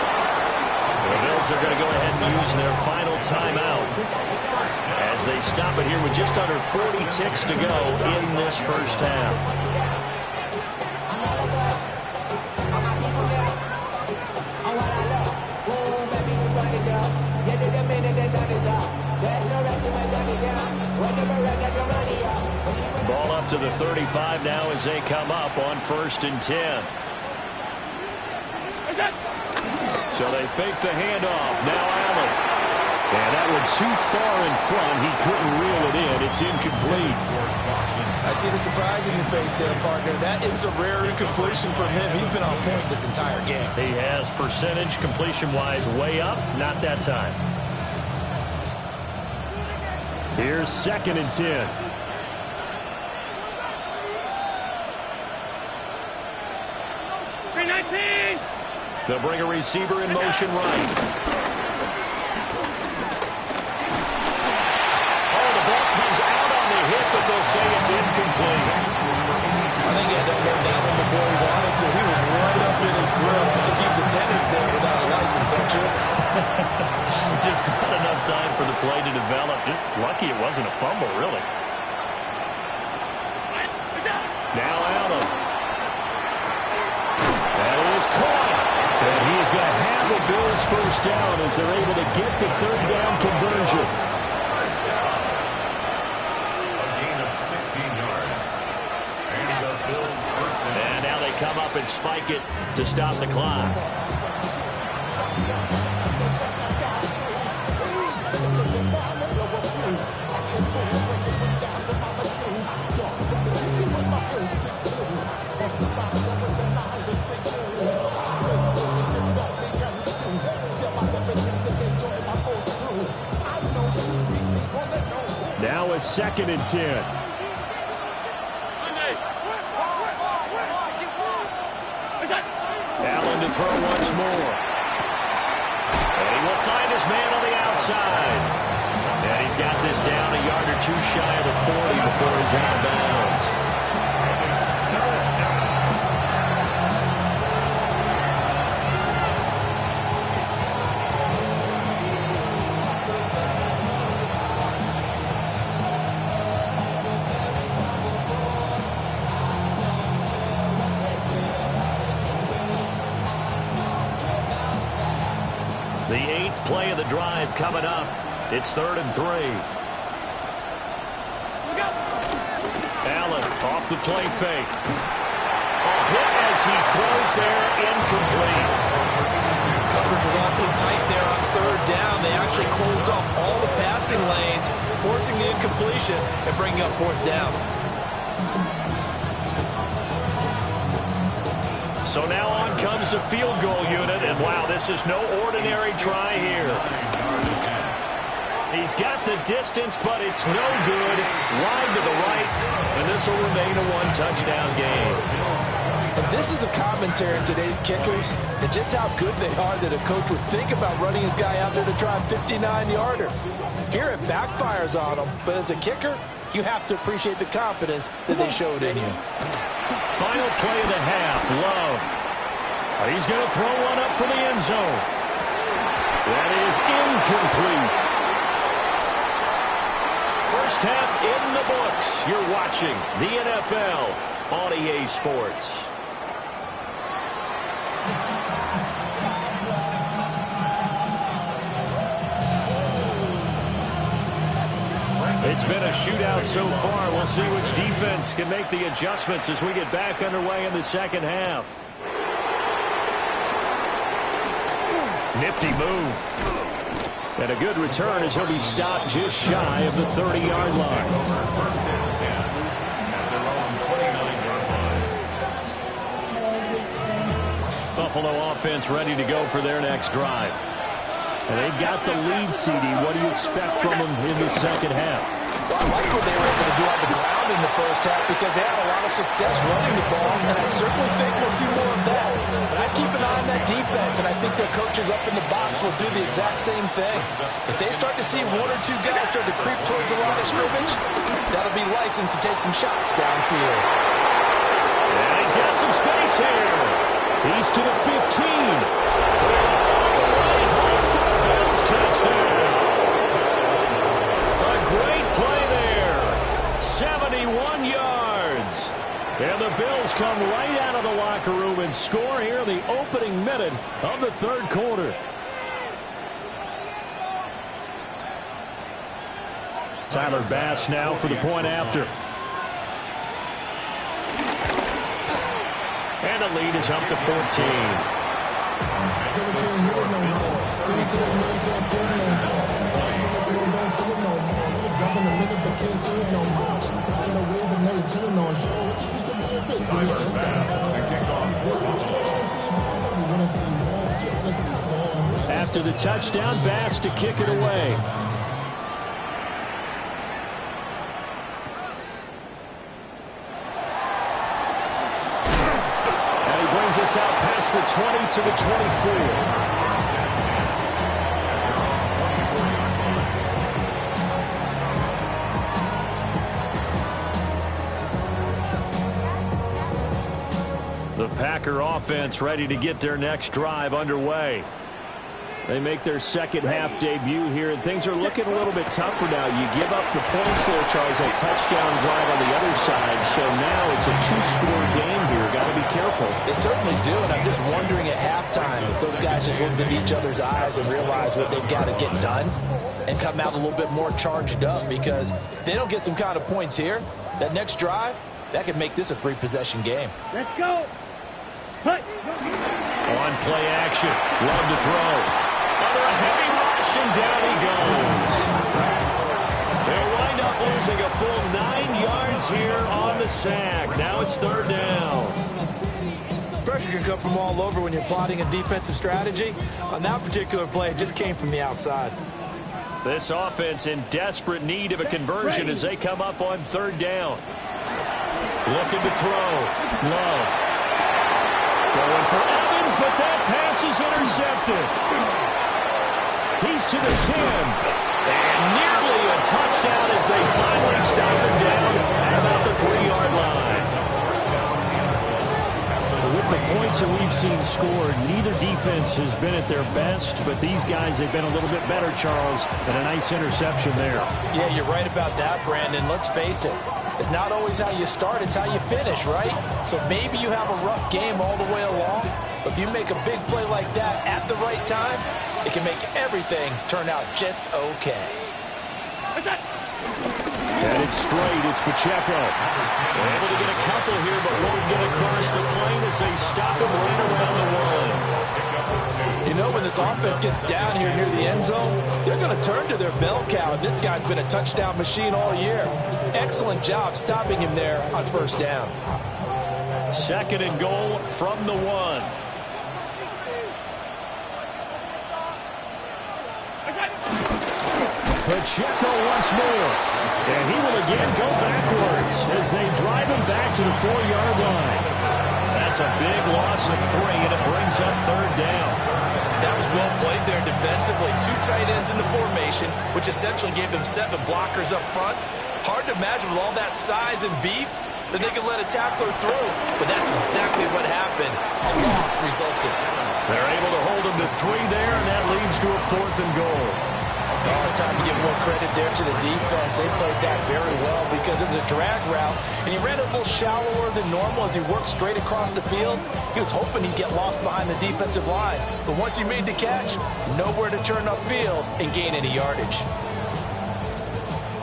E: The Bills are going to go ahead and use their final timeout as they stop it here with just under 40 ticks to go in this first half. Ball up to the 35 now as they come up on 1st and 10. So they fake the handoff. Now Allen. And that one too far in front. He couldn't reel it in. It's incomplete.
F: I see the surprise in your face there, partner. That is a rare incompletion from him. He's been on point this entire game.
E: He has percentage completion-wise way up. Not that time. Here's 2nd and 10. They'll bring a receiver in motion right. Oh, the ball comes out on the hit, but they'll say it's incomplete.
F: I think he had to hold that one before he wanted to. He was right up in his grill. I think he was a dentist there without a license, don't you?
E: Just not enough time for the play to develop. Just lucky it wasn't a fumble, really. Now Allen. That is caught. And he is going to have the Bills first down as they're able to get the 3rd down conversion.
C: A gain of 16 yards. And the Bills first down.
E: And now they come up and spike it to stop the clock. Now a 2nd and 10. Allen to throw once more. And he will find his man on the outside. And he's got this down a yard or two shy of the 40 before he's out of bounds. The 8th play of the drive coming up. It's 3rd and 3. Allen off the play fake. A hit as he throws there, incomplete.
F: Coverage was awfully tight there on 3rd down. They actually closed off all the passing lanes, forcing the incompletion and bringing up 4th down.
E: So now on comes the field goal unit, and wow, this is no ordinary try here. He's got the distance, but it's no good. Wide to the right, and this will remain a 1-touchdown game.
H: And this is a commentary on today's kickers and just how good they are that a coach would think about running his guy out there to try a 59-yarder. Here it backfires on him, but as a kicker, you have to appreciate the confidence that they showed in you.
E: Final play of the half, Love. He's going to throw one up for the end zone. That is incomplete. First half in the books. You're watching the NFL on EA Sports. It's been a shootout so far. We'll see which defense can make the adjustments as we get back underway in the second half. Nifty move. And a good return as he'll be stopped just shy of the 30-yard line. Buffalo offense ready to go for their next drive. And they've got the lead, CD. What do you expect from them in the second half?
H: Well, I like what they were able to do on the ground in the first half because they had a lot of success running the ball, and I certainly think we'll see more of that. But I keep an eye on that defense, and I think their coaches up in the box will do the exact same thing. If they start to see 1 or 2 guys start to creep towards the line of scrimmage, that'll be license to take some shots downfield.
E: And he's got some space here. He's to the 15. Touchdown. A great play there. 71 yards. And the Bills come right out of the locker room and score here in the opening minute of the 3rd quarter. Tyler Bass now for the point after. And the lead is up to 14. After the touchdown, Bass to kick it away. And he brings us out past the 20 to the 24. The Packer offense ready to get their next drive underway. They make their second half debut here, and things are looking a little bit tougher now. You give up the points there, Charles, a touchdown drive on the other side, so now it's a 2-score game here. Got to be careful.
H: They certainly do, and I'm just wondering at halftime if those guys just looked at each other's eyes and realized what they've got to get done and come out a little bit more charged up, because if they don't get some kind of points here, that next drive, that could make this a 3-possession game.
I: Let's go. Hey.
E: On play action, Love to throw. Under a heavy rush, and down he goes. They'll wind up losing a full 9 yards here on the sack. Now it's 3rd down.
F: Pressure can come from all over when you're plotting a defensive strategy. On that particular play, it just came from the outside.
E: This offense in desperate need of a conversion as they come up on 3rd down. Looking to throw. Love. Going for Evans, but that pass is intercepted. He's to the 10. And nearly a touchdown as they finally stop him down at about the 3-yard line. With the points that we've seen scored, neither defense has been at their best, but these guys, they've been a little bit better, Charles, and a nice interception there.
H: Yeah, you're right about that, Brandon. Let's face it. It's not always how you start, it's how you finish, right? So maybe you have a rough game all the way along, but if you make a big play like that at the right time, it can make everything turn out just okay.
E: And it's straight. It's Pacheco. They're able to get a couple here, but won't get across the plane as they stop him right around the one.
H: You know, when this offense gets down here near the end zone, they're going to turn to their bell cow. And this guy's been a touchdown machine all year. Excellent job stopping him there on first down.
E: 2nd and goal from the 1. Pacheco once more. And he will again go backwards as they drive him back to the 4-yard line. That's a big loss of 3, and it brings up 3rd down.
F: That was well played there defensively. 2 tight ends in the formation, which essentially gave them 7 blockers up front. Hard to imagine with all that size and beef that they could let a tackler through. But that's exactly what happened. A loss resulted.
E: They're able to hold him to 3 there, and that leads to a 4th and goal.
H: Oh, it's time to give more credit there to the defense. They played that very well because it was a drag route, and he ran a little shallower than normal as he worked straight across the field. He was hoping he'd get lost behind the defensive line, but once he made the catch, nowhere to turn upfield and gain any yardage.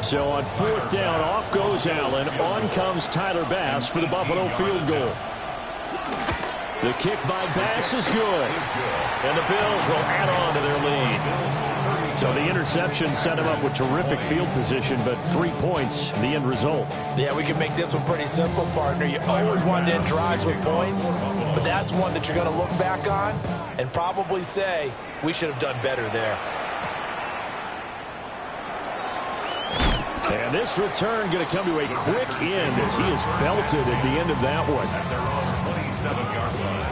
E: So on 4th down, off goes Allen. On comes Tyler Bass for the Buffalo field goal. The kick by Bass is good, and the Bills will add on to their lead. So the interception set him up with terrific field position, but 3 points, the end result.
H: Yeah, we can make this one pretty simple, partner. You always want to end drives with points, but that's one that you're going to look back on and probably say, we should have done better there.
E: And this return going to come to a quick end as he is belted at the end of that one.
C: At their own 27-yard line.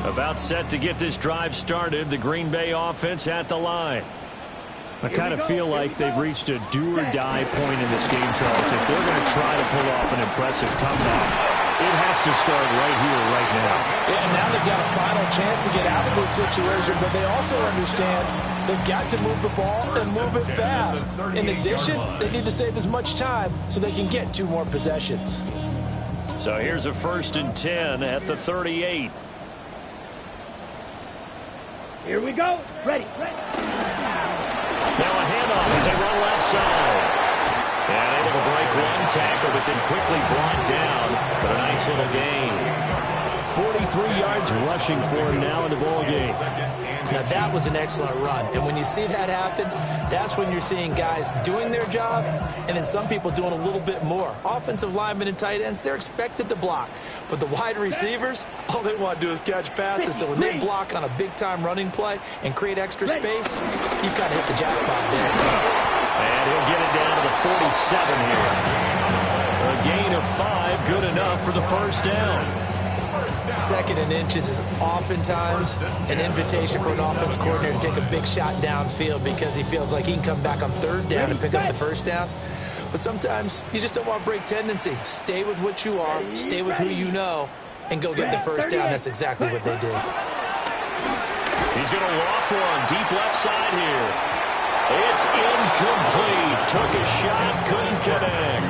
E: About set to get this drive started, the Green Bay offense at the line. I kind of feel like they've reached a do-or-die point in this game, Charles. If they're going to try to pull off an impressive comeback, it has to start right here, right now.
H: Yeah, now they've got a final chance to get out of this situation, but they also understand they've got to move the ball and move it fast. In addition, they need to save as much time so they can get 2 more possessions.
E: So here's a 1st and 10 at the 38.
I: Here we go. Ready.
E: Now a handoff as they run left side. And able to break 1 tackle, but then quickly brought down. But a nice little gain. 43 yards rushing for him now in the ball game.
H: Now that was an excellent run. And when you see that happen, that's when you're seeing guys doing their job and then some people doing a little bit more. Offensive linemen and tight ends, they're expected to block. But the wide receivers, all they want to do is catch passes. So when they block on a big-time running play and create extra space, you've got to hit the jackpot there.
E: And he'll get it down to the 47 here. A gain of 5, good enough for the 1st down.
H: 2nd and inches is oftentimes an invitation for an offense coordinator to take a big shot downfield because he feels like he can come back on 3rd down and pick up the 1st down. But sometimes you just don't want to break tendency. Stay with what you are, stay with who you know, and go get the 1st down. That's exactly what they did.
E: He's going to loft one deep left side here. It's incomplete. Took a shot, couldn't connect.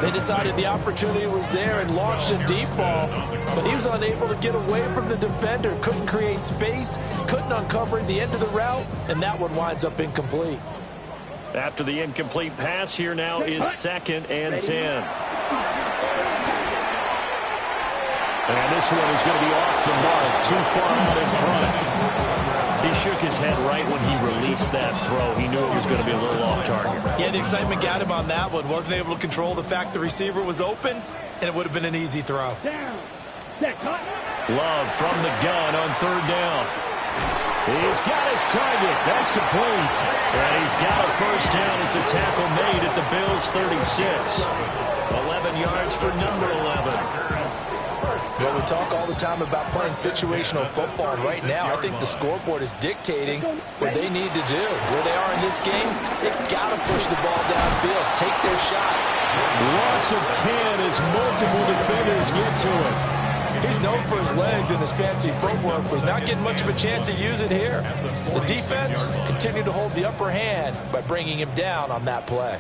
H: They decided the opportunity was there and launched a deep ball, but he was unable to get away from the defender, couldn't create space, couldn't uncover the end of the route, and that one winds up incomplete.
E: After the incomplete pass, here now is 2nd and 10. And this one is going to be off the mark, too far out in front. He shook his head right when he released that throw. He knew it was going to be a little off target.
F: Yeah, the excitement got him on that one. Wasn't able to control the fact the receiver was open, and it would have been an easy throw.
E: Love from the gun on 3rd down. He's got his target. That's complete. And he's got a 1st down as a tackle made at the Bills' 36. 11 yards for number 11.
H: Well, we talk all the time about playing situational football. Right now, I think the scoreboard is dictating what they need to do. Where they are in this game, they've got to push the ball downfield, take their shots.
E: Loss of 10 as multiple defenders get to him.
H: He's known for his legs and his fancy footwork, but he's not getting much of a chance to use it here. The defense continued to hold the upper hand by bringing him down on that play.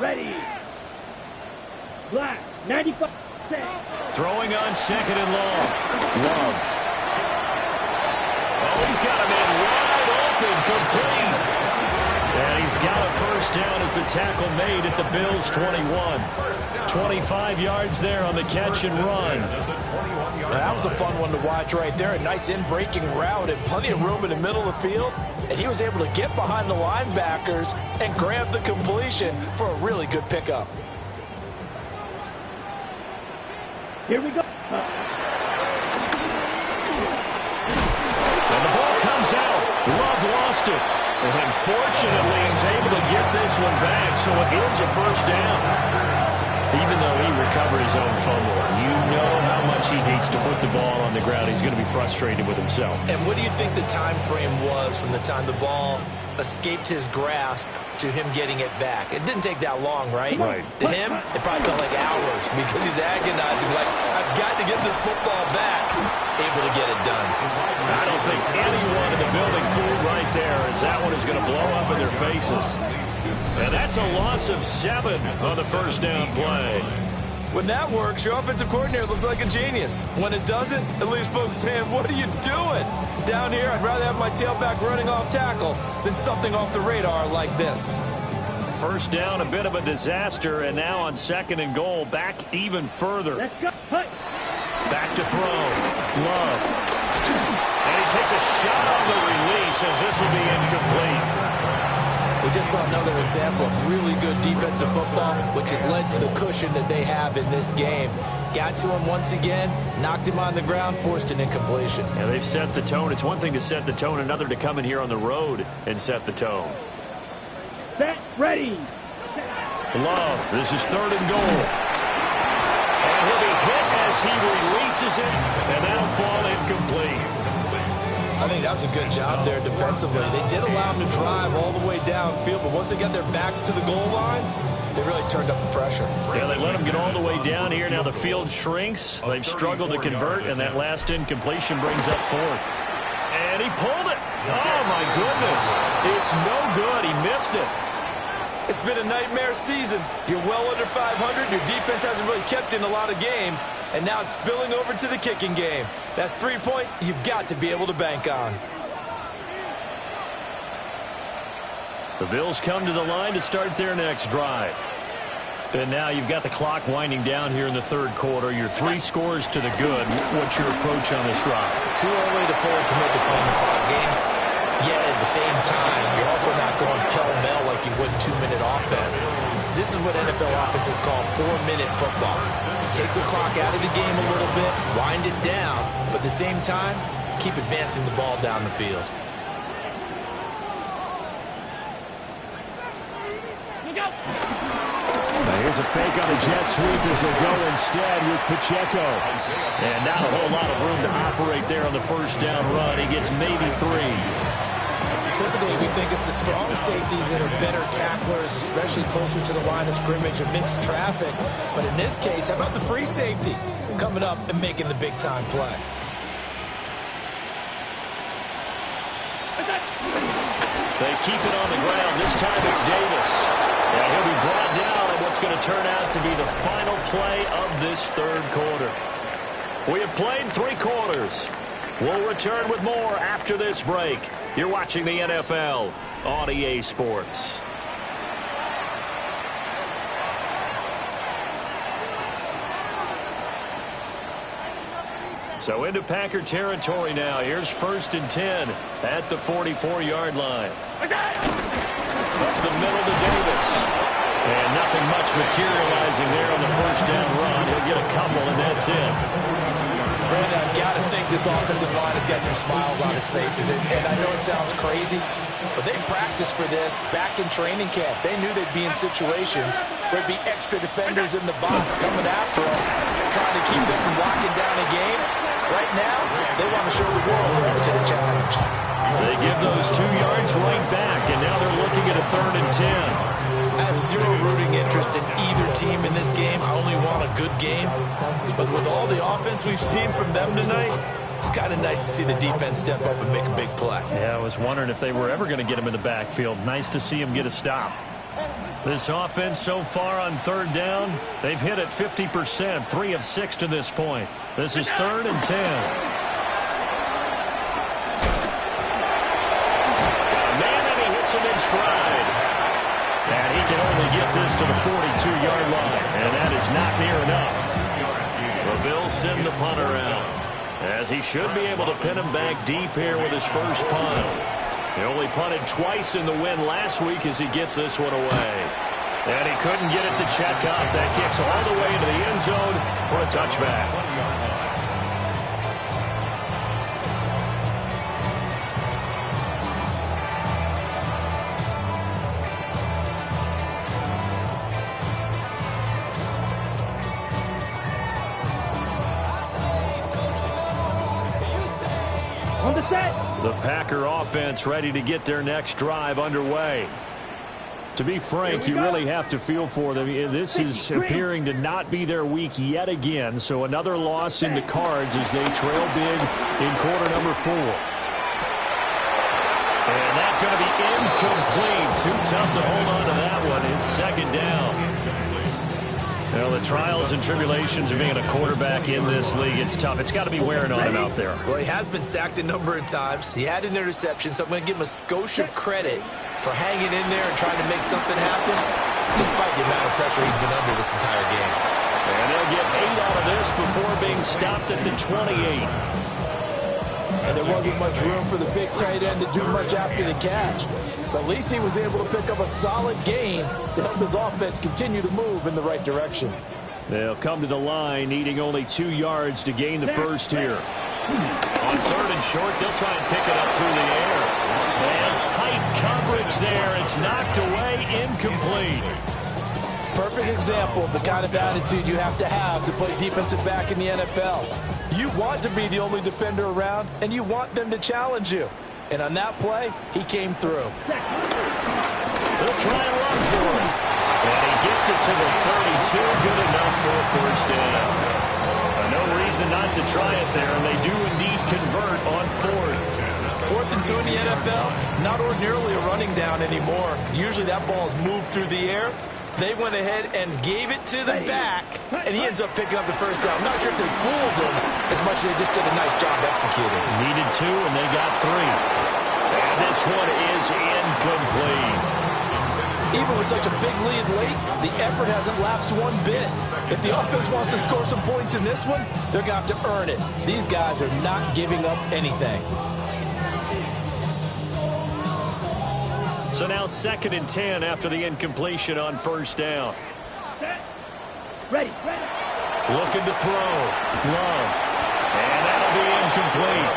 I: Ready. Black, 95.
J: Throwing on second and long. Love. Oh, he's got a man wide open, complete. And he's got a first down as the tackle made at the Bills' 21. 25 yards there on the catch and run.
H: That was a fun one to watch right there. A nice in-breaking route and plenty of room in the middle of the field. And he was able to get behind the linebackers and grab the completion for a really good pickup.
I: Here we go.
J: And the ball comes out. Love lost it. And fortunately, he's able to get this one back, so it is a first down. Even though he recovered his own fumble, you know how much he hates to put the ball on the ground. He's going to be frustrated with himself.
F: And what do you think the time frame was from the time the ball escaped his grasp to him getting it back? It didn't take that long, right?
J: Right.
F: To him, it probably felt like hours because he's agonizing, like, I've got to get this football back. Able to get it done.
J: I don't think anyone in the building fooled right there, as that one is going to blow up in their faces. And that's a loss of 7 on the first down play.
F: When that works, your offensive coordinator looks like a genius. When it doesn't, it leaves folks saying, what are you doing? Down here, I'd rather have my tailback running off tackle than something off the radar like this.
J: First down, a bit of a disaster, and now on second and goal, back even further.
I: Let's go. Hey.
J: Back to throw. Love. And he takes a shot on the release as this will be incomplete.
F: We just saw another example of really good defensive football, which has led to the cushion that they have in this game. Got to him once again, knocked him on the ground, forced an incompletion.
J: Yeah, they've set the tone. It's one thing to set the tone, another to come in here on the road and set the tone.
I: Set. Ready.
J: Love. This is third and goal. And he'll be hit as he releases it, and that'll fall incomplete.
F: I think that was a good job there defensively. They did allow him to drive all the way downfield, but once they got their backs to the goal line, they really turned up the pressure.
J: Yeah, they let him get all the way down here. Now the field shrinks. They've struggled to convert, and that last incompletion brings up fourth. And he pulled it. Oh, my goodness. It's no good. He missed it.
F: It's been a nightmare season. You're well under 500. Your defense hasn't really kept you in a lot of games. And now it's spilling over to the kicking game. That's 3 points you've got to be able to bank on.
J: The Bills come to the line to start their next drive. And now you've got the clock winding down here in the third quarter. Your 3 scores to the good. What's your approach on this drive?
F: Too early to fully commit to playing the clock game. Yet at the same time, you're also not going pell-mell like you would 2-minute offense. This is what NFL offenses call 4-minute football. Take the clock out of the game a little bit, wind it down, but at the same time, keep advancing the ball down the field.
J: Now here's a fake on the jet sweep as they go instead with Pacheco. And not a whole lot of room to operate there on the first down run. He gets maybe 3.
F: Typically, we think it's the strong safeties that are better tacklers, especially closer to the line of scrimmage amidst traffic. But in this case, how about the free safety coming up and making the big-time play?
J: They keep it on the ground. This time it's Davis. And he'll be brought down on what's going to turn out to be the final play of this third quarter. We have played 3 quarters. We'll return with more after this break. You're watching the NFL on EA Sports. So into Packer territory now. Here's 1st and 10 at the 44-yard line. Up the middle to Davis. And nothing much materializing there on the first down run. He'll get a couple, and that's it.
H: Brandon, I've got to think this offensive line has got some smiles on its faces. And I know it sounds crazy, but they practiced for this back in training camp. They knew they'd be in situations where there'd be extra defenders in the box coming after them, trying to keep them from locking down a game. Right now, they want to show the world they're up to the challenge.
J: They give those 2 yards right back, and now they're looking at a 3rd and 10.
F: I have zero rooting interest in either team in this game. I only want a good game. But with all the offense we've seen from them tonight, it's kind of nice to see the defense step up and make a big play.
J: Yeah, I was wondering if they were ever going to get him in the backfield. Nice to see him get a stop.
E: This offense so far on third down, they've hit it 50%, 3 of 6 to this point. This is 3rd and 10. Man, and he hits him in stride. And he can only get this to the 42-yard line, and that is not near enough. The Bills send the punter out, as he should be able to pin him back deep here with his first punt. He only punted twice in the win last week as he gets this one away. And he couldn't get it to check up. That kicks all the way into the end zone for a touchback.
I: On the set.
E: The Packer offense ready to get their next drive underway. To be frank, you really have to feel for them. This is appearing to not be their week yet again, so another loss in the cards as they trail big in quarter number 4. And that's going to be incomplete. Too tough to hold on to that one. It's 2nd down. Well, the trials and tribulations of being a quarterback in this league, it's tough. It's got to be wearing on him out there.
F: Well, he has been sacked a number of times. He had an interception, so I'm going to give him a skosh of credit for hanging in there and trying to make something happen, despite the amount of pressure he's been under this entire game.
E: And they'll get 8 out of this before being stopped at the 28.
H: And there wasn't much room for the big tight end to do much after the catch. But at least he was able to pick up a solid gain to help his offense continue to move in the right direction.
E: They'll come to the line needing only 2 yards to gain the first here. On 3rd and short, they'll try and pick it up through the air. And tight coverage there. It's knocked away, incomplete.
H: Perfect example of the kind of attitude you have to play defensive back in the NFL. You want to be the only defender around, and you want them to challenge you. And on that play, he came through.
E: They'll try and run for it. And he gets it to the 32. Good enough for a first down. No reason not to try it there, and they do indeed convert on 4th.
F: 4th and 2 in the NFL, not ordinarily a running down anymore. Usually that ball is moved through the air. They went ahead and gave it to the back, and he ends up picking up the first down. I'm not sure if they fooled him as much as they just did a nice job executing.
E: Needed 2, and they got 3. And this one is incomplete.
H: Even with such a big lead late, the effort hasn't lapsed one bit. If the offense wants to score some points in this one, they're going to have to earn it. These guys are not giving up anything.
E: So now 2nd and 10 after the incompletion on first down.
I: Ready.
E: Looking to throw. Love. And that'll be incomplete.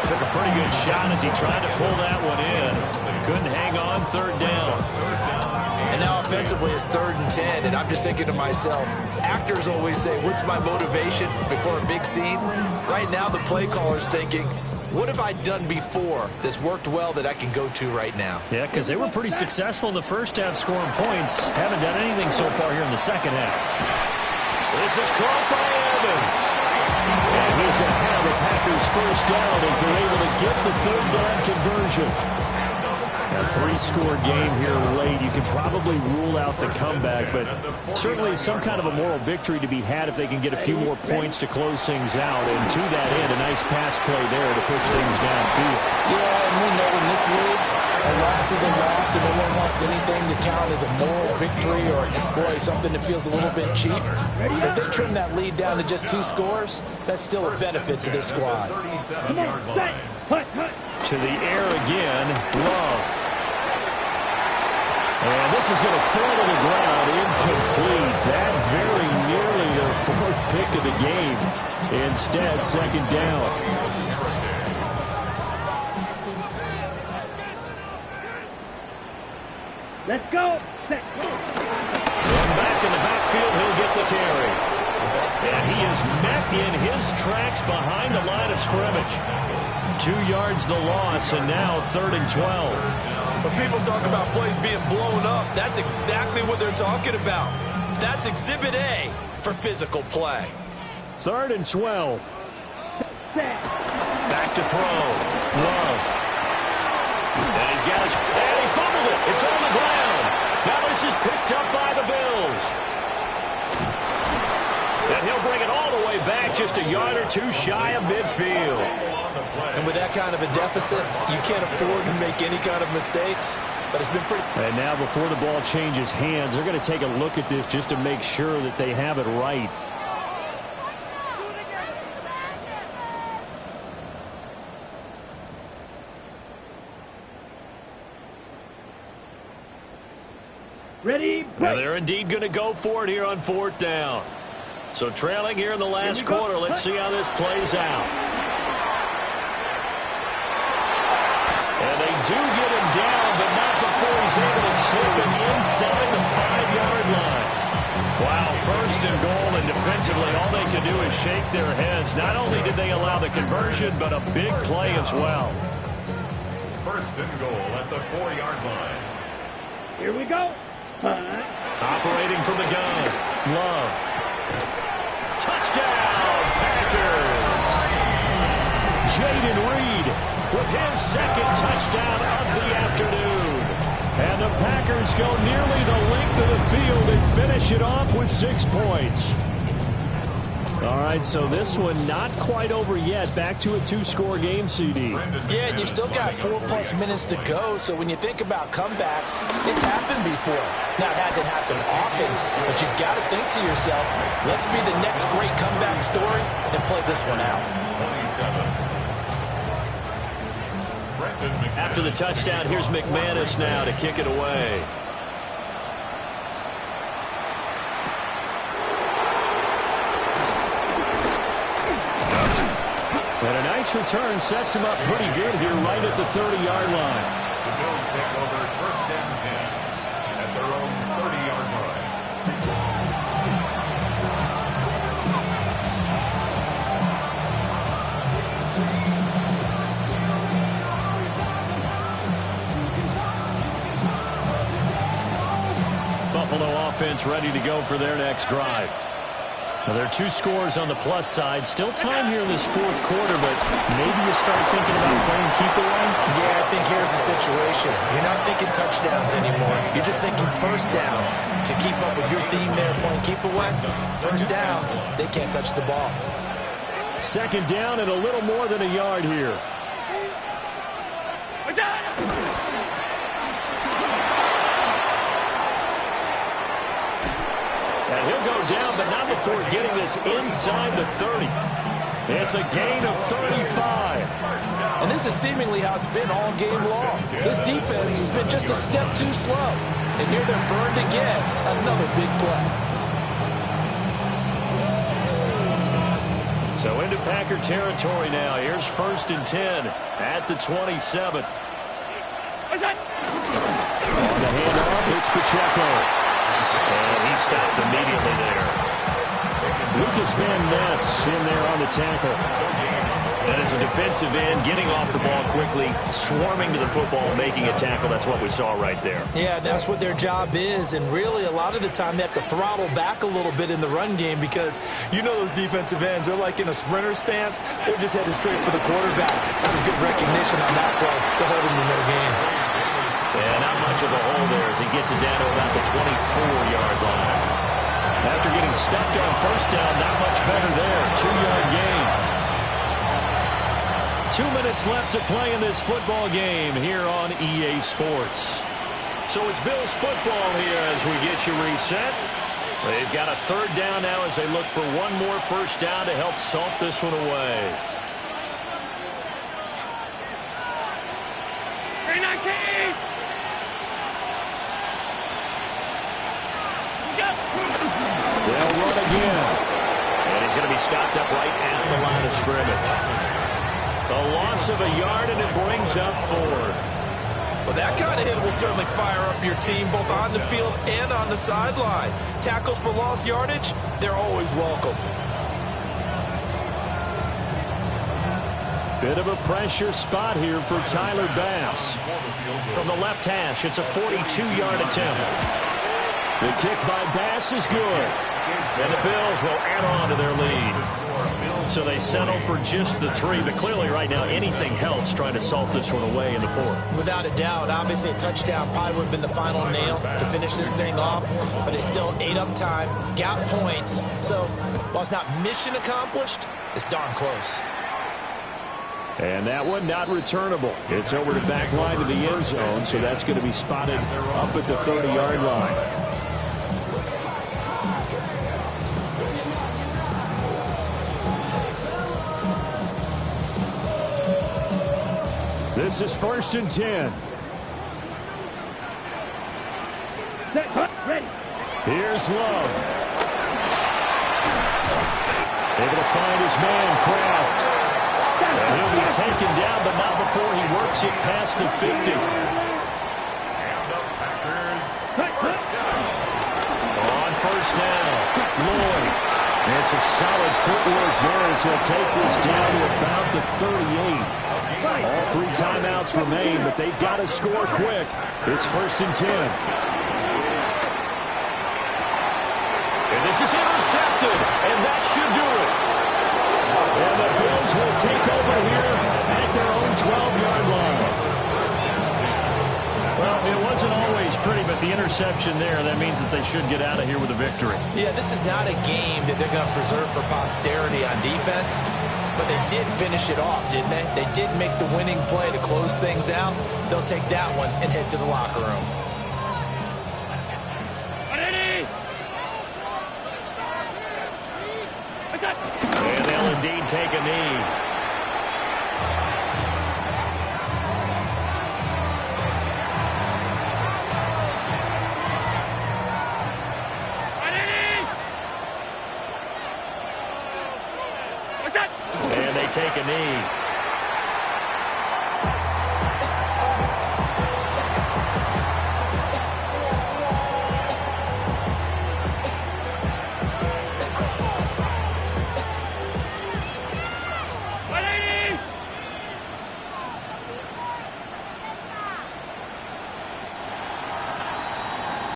E: Took a pretty good shot as he tried to pull that one in. Couldn't hang on 3rd down.
F: And now offensively it's 3rd and 10, and I'm just thinking to myself, actors always say, what's my motivation before a big scene? Right now the play caller's thinking, what have I done before that's worked well that I can go to right now?
E: Yeah, because they were pretty successful in the first half scoring points. Haven't done anything so far here in the second half. This is caught by Evans. And he's going to have the Packers first down as they're able to get the 3rd down conversion. A 3-score game here late. You can probably rule out the comeback, but certainly some kind of a moral victory to be had if they can get a few more points to close things out. And to that end, a nice pass play there to push things downfield.
H: Yeah, and we know in this league, a loss is a loss, and no one wants anything to count as a moral victory or, boy, something that feels a little bit cheap. If they trim that lead down to just 2 scores, that's still a benefit to this squad.
E: To the air again, Love. And this is going to fall to the ground, incomplete. That very nearly their 4th pick of the game. Instead, 2nd down.
I: Let's go.
E: Back in the backfield, he'll get the carry. And he is met in his tracks behind the line of scrimmage. 2 yards the loss, and now 3rd and 12.
F: When people talk about plays being blown up, that's exactly what they're talking about. That's Exhibit A for physical play.
E: 3rd and 12. Back to throw. Love. And he's got his... And he fumbled it. It's on the ground. Now they This is picked up by the Bills. And he'll bring it all the way back just a yard or two shy of midfield.
F: And with that kind of a deficit, you can't afford to make any kind of mistakes. But it's been pretty.
E: And now before the ball changes hands, they're going to take a look at this just to make sure that they have it right.
I: Ready,
E: Now they're indeed going to go for it here on 4th down. So trailing here in the last quarter. Let's see how this plays out. And they do get him down, but not before he's able to slip it inside the 5-yard line. Wow, 1st and goal, and defensively all they can do is shake their heads. Not only did they allow the conversion, but a big play as well.
C: 1st and goal at the 4-yard line.
I: Here we go.
E: Operating from the gun. Love. Touchdown, Packers. Jaden Reed with his 2nd touchdown of the afternoon. And the Packers go nearly the length of the field and finish it off with 6 points. All right, so this one not quite over yet. Back to a 2-score game, CD.
H: Yeah, and you've still got 4+ minutes to go, so when you think about comebacks, it's happened before. Now, it hasn't happened often, but you've got to think to yourself, let's be the next great comeback story and play this one out.
C: 27.
E: After the touchdown, here's McManus now to kick it away. And a nice return sets him up pretty good here right at the 30-yard line.
C: The Bills take over 1st and 10 at their own 30-yard line.
E: Buffalo offense ready to go for their next drive. Now, there are 2 scores on the plus side. Still time here in this 4th quarter, but maybe you start thinking about playing keep away?
F: Yeah, I think here's the situation. You're not thinking touchdowns anymore. You're just thinking 1st downs. To keep up with your theme there, playing keep away, 1st downs, they can't touch the ball.
E: 2nd down and a little more than a yard here. And he'll go down, but not before getting this inside the 30. It's a gain of 35.
H: And this is seemingly how it's been all game long. This defense has been just a step too slow. And here they're burned again. Another big play.
E: So into Packer territory now. Here's 1st and 10 at the 27. On the handoff, it's Pacheco. And he stopped immediately there. Lucas Van Ness in there on the tackle. And as a defensive end, getting off the ball quickly, swarming to the football, making a tackle. That's what we saw right there.
F: Yeah, that's what their job is. And really, a lot of the time, they have to throttle back a little bit in the run game because you know those defensive ends, they're like in a sprinter stance. They're just headed straight for the quarterback. That was good recognition on that play to hold him in their game.
E: Yeah, not much of a hole there as he gets it down to about the 24-yard line. After getting stuffed on 1st down, not much better there. 2-yard gain. 2 minutes left to play in this football game here on EA Sports. So it's Bills football here as we get you reset. They've got a 3rd down now as they look for one more 1st down to help salt this one away.
I: 319!
E: They'll run again. And he's going to be stopped up right at the line of scrimmage. A loss of a yard, and it brings up 4th.
F: Well, that kind of hit will certainly fire up your team both on the field and on the sideline. Tackles for lost yardage, they're always welcome.
E: Bit of a pressure spot here for Tyler Bass. From the left hash, it's a 42-yard attempt. The kick by Bass is good.
J: And the Bills will add on to their lead. So they settle for just the 3, but clearly right now anything helps trying to salt this one away in the 4th.
F: Without a doubt, obviously a touchdown probably would have been the final nail to finish this thing off, but it's still ate up time, got points. So while it's not mission accomplished, it's darn close.
E: And that one not returnable. It's over the back line of the end zone, so that's going to be spotted up at the 30-yard line. This is 1st and 10.
I: Ready.
E: Here's Love. Able to find his man, Kraft. And he'll be taken down, but not before he works it past the 50.
C: And the Packers first down.
E: On 1st down, Lloyd. And some solid footwork there as he'll take this down to about the 38. All 3 timeouts remain, but they've got to score quick. It's 1st and 10.
J: And this is intercepted, and that should do it.
E: And the Bills will take over here at their own 12-yard line.
J: Well, it wasn't always pretty, but the interception there, that means that they should get out of here with a victory.
F: Yeah, this is not a game that they're going to preserve for posterity on defense, but they did finish it off, didn't they? They did make the winning play to close things out. They'll take that one and head to the locker room.
J: And they'll indeed take a knee. And they take a knee.